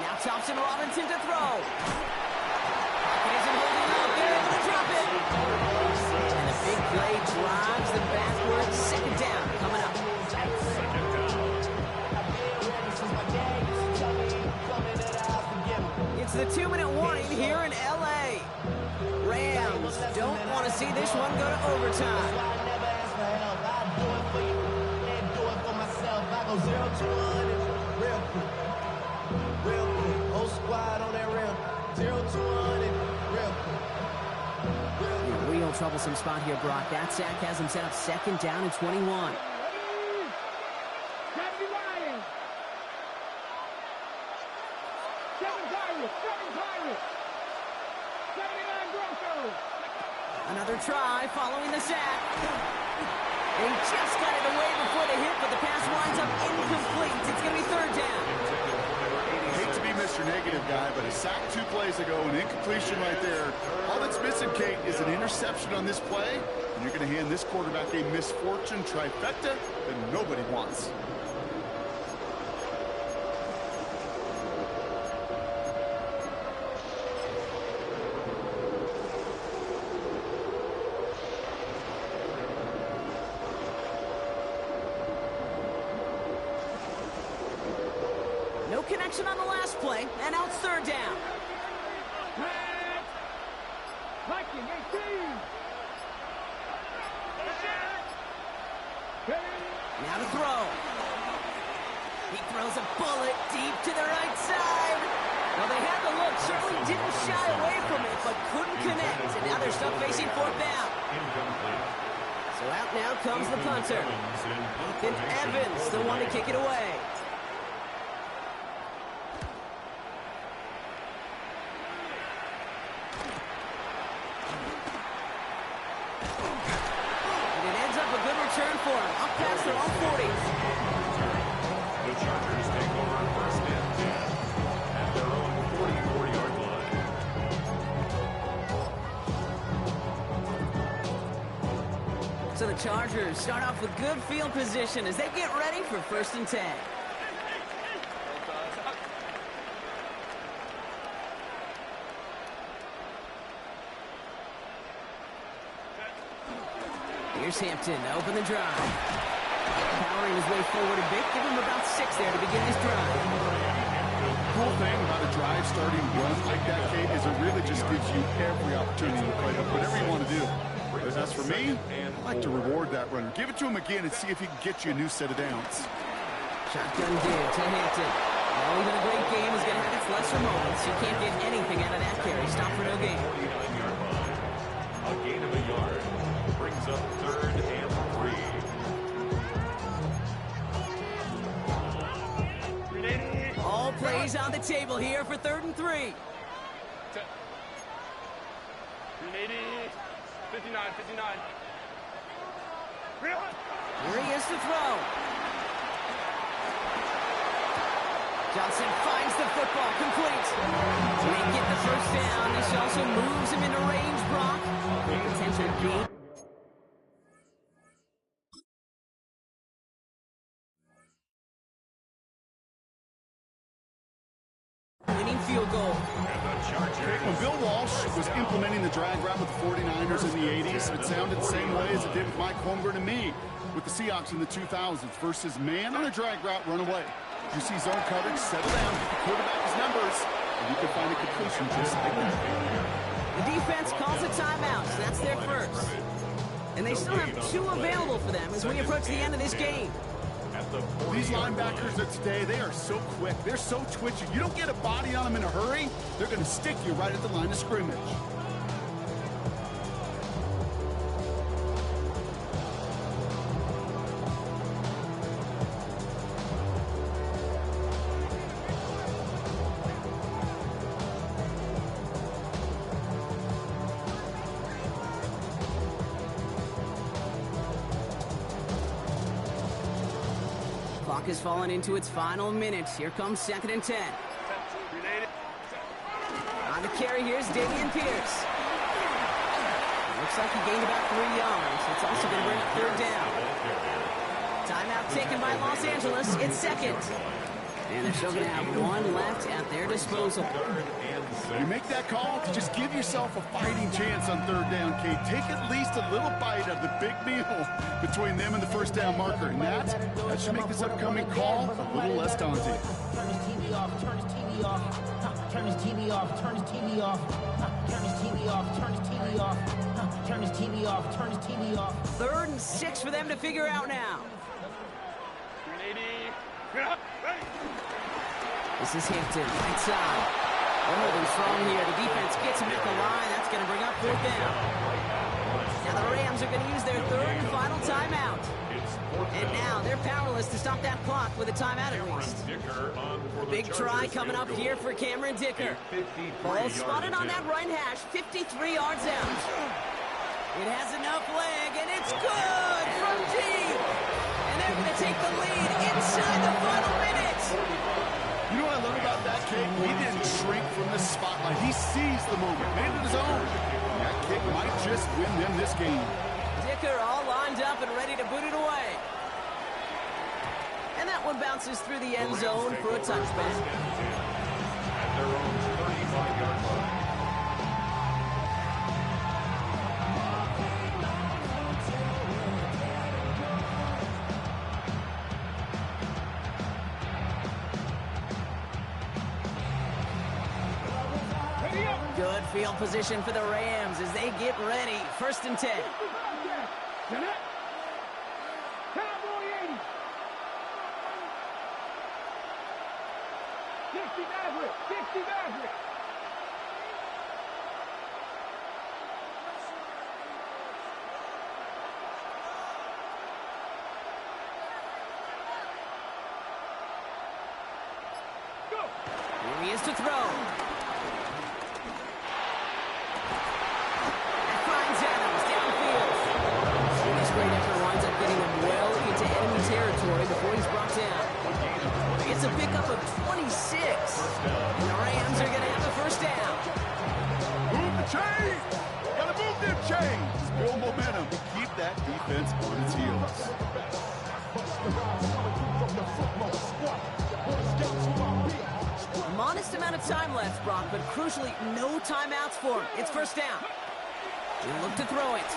Now Thompson Robinson to throw. Pocket isn't holding up. They're able to drop it. And a big play drives them backwards. 2nd down coming up. It's the 2-minute warning here in L.A. Rams don't want to see this one go to overtime. Real troublesome spot here, Brock. That sack has him set up 2nd down and 21. Another try following the sack. They just got it away before the hit, but the pass winds up incomplete. It's going to be 3rd down. I hate to be Mr. Negative guy, but a sack 2 plays ago, an incompletion right there. All that's missing, Kate, is an interception on this play, and you're going to hand this quarterback a misfortune trifecta that nobody wants. Connection on the last play, and now it's 3rd down. Now to throw. He throws a bullet deep to the right side. Well, they had the look, certainly didn't shy away from it, but couldn't connect, and now they're stuck facing 4th down. So out now comes the punter. Ethan Evans, the one to kick it away. Turn for him. Up past their own 40. The Chargers take over 1st and 10 at their own 44-yard line. So the Chargers start off with good field position as they get ready for 1st and 10. Here's Hampton to open the drive. Powering his way forward a bit. Give him about 6 there to begin this drive. The cool thing about a drive starting run like that, Kate, is it really just gives you every opportunity to play whatever you want to do. But as for me, I like to reward that runner. Give it to him again and see if he can get you a new set of downs. Shotgun dig to Hampton. Well, even a great game is going to have its lesser moments. You can't get anything out of that carry. Stop for no gain. A gain of a yard brings up 3rd and 3. All plays on the table here for 3rd and 3. 59. Here he is to throw. Johnson finds the football, complete. They get the first down. This also moves him into range, Brock. Potential gain. Winning field goal. When Bill Walsh was implementing the drag route with the 49ers in the 80s, it sounded the same way as it did with Mike Holmgren and me with the Seahawks in the 2000s versus man on a drag route, run away. You see zone coverage, settle down, get the quarterback his numbers, and you can find a completion just like that. The defense calls a timeout, so that's their first. And they still have 2 available for them as we approach the end of this game. These linebackers of today, they are so quick. They're so twitchy. You don't get a body on them in a hurry, they're going to stick you right at the line of scrimmage. Clock has fallen into its final minutes. Here comes 2nd and 10. On the carry, here's Dameon Pierce. Looks like he gained about 3 yards. It's also going to bring up 3rd down. Timeout taken by Los Angeles. It's 2nd. And they're still going to have 1 left at their disposal. You make that call to just give yourself a fighting chance on 3rd down, Kate. Take at least a little bite of the big meal between them and the 1st down marker. And that should make this upcoming call a little less daunting. Turn his TV off, turn his TV off. Turn his TV off, turn his TV off. Turn his TV off, turn his TV off. Turn his TV off, turn his TV off. 3rd and 6 for them to figure out now. This is Hampton, right side. They're moving strong here. The defense gets him at the line. That's going to bring up 4th down. Now the Rams are going to use their 3rd and final timeout. And now they're powerless to stop that clock with a timeout at least. Big try coming up here for Cameron Dicker. Ball spotted on that right hash, 53 yards out. It has enough leg, and it's good from deep. And they're going to take the lead inside the final minutes. You know what I love about that kick? He didn't shrink from the spotlight. He seized the moment, made it his own. That kick might just win them this game. Dicker all lined up and ready to boot it away. And that one bounces through the end zone for a touchback. At their own 35-yard line. Good field position for the Rams as they get ready. 1st and 10. Cowboy 80. 60 Maverick. 60 Maverick. Go. Here he is to throw. Great effort winds up getting him well into enemy territory before he's brought down. It's a pickup of 26. And the Rams are going to have the 1st down. Move the chains! Gotta move them chains! Build momentum. Keep that defense on its heels. A modest amount of time left, Brock, but crucially, no timeouts for him. It's 1st down. He'll look to throw it.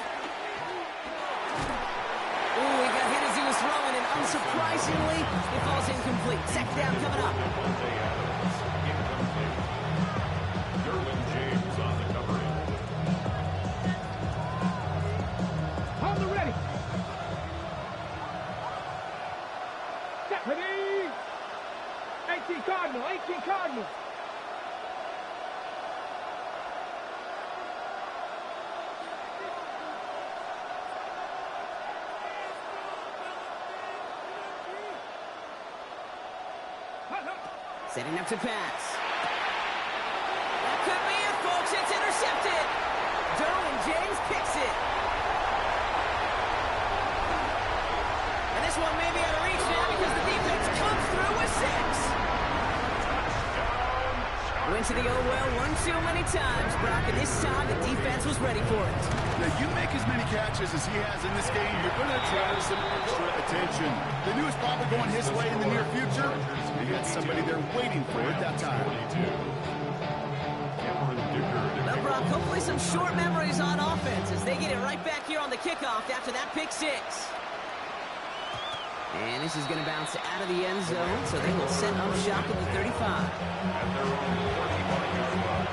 Ooh, he got hit as he was throwing, and unsurprisingly, it falls incomplete. 2nd down coming up. Derwin James on the covering. On the ready. Set ready. 18 Cardinal, 18 Cardinal. Setting up to pass. That could be it, folks. It's intercepted. Derwin James kicks it. this one may be out of reach now because the defense comes through with 6. Went to the old well one too many times, Brock, and this time the defense was ready for it. Now, you make as many catches as he has in this game, you're going to attract some extra attention. They knew it was probably going his way in the near future. They had somebody there waiting for it that time. Well, Brock, hopefully some short memories on offense as they get it right back here on the kickoff after that pick 6. And this is going to bounce out of the end zone, so they will set up shop at the 35. At their own 45-yard line.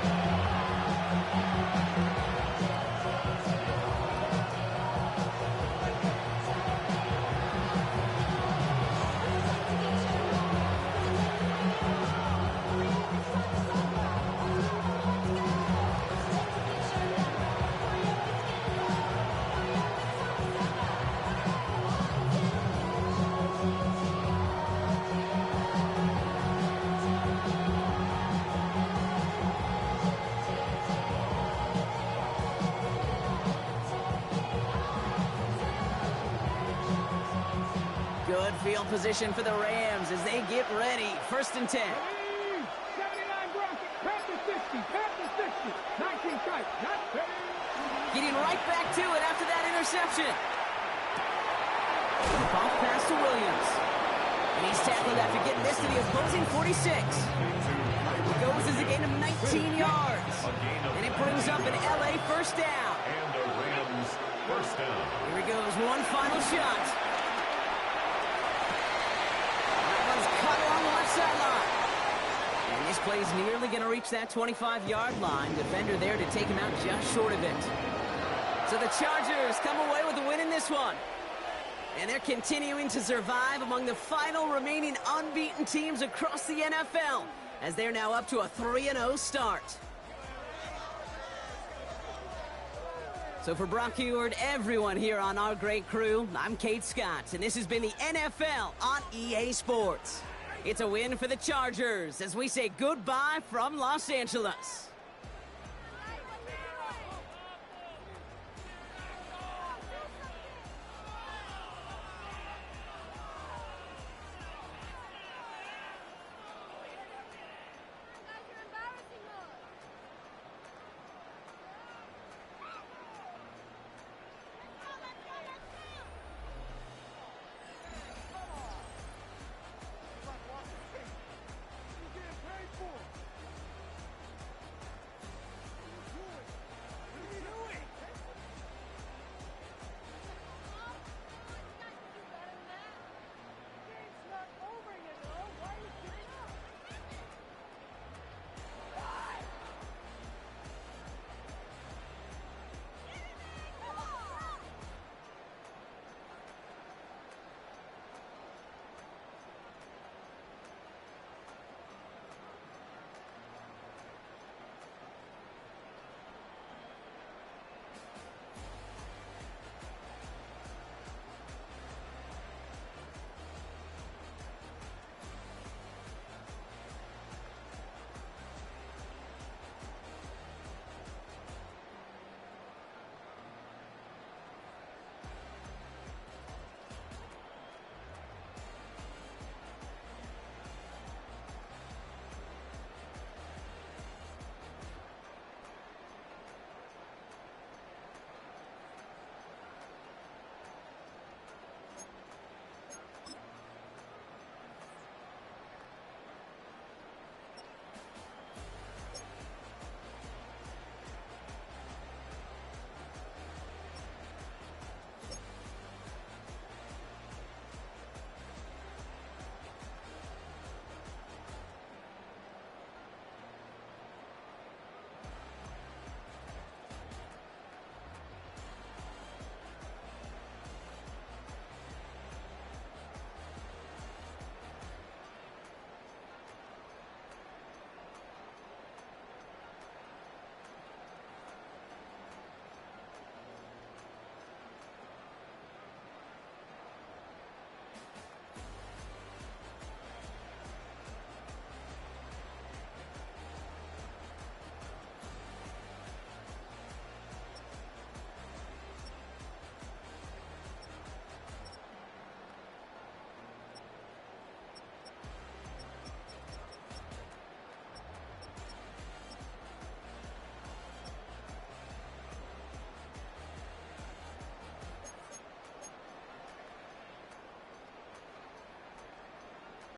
Good field position for the Rams as they get ready. 1st and 10. 79 Broncos, Panthers 60, Panthers 60, 19 tight, not ready. Getting right back to it after that interception. Bump pass to Williams. And he's tackled after getting this to the opposing 46. It goes as a gain of 19 yards. And it brings up an LA 1st down. And the Rams 1st down. Here he goes, one final shot. Cut along the left sideline. And this play's nearly going to reach that 25-yard line. Defender there to take him out just short of it. So the Chargers come away with a win in this one. And they're continuing to survive among the final remaining unbeaten teams across the NFL as they're now up to a 3-0 start. So for Brock Heward, everyone here on our great crew, I'm Kate Scott, and this has been the NFL on EA Sports. It's a win for the Chargers as we say goodbye from Los Angeles.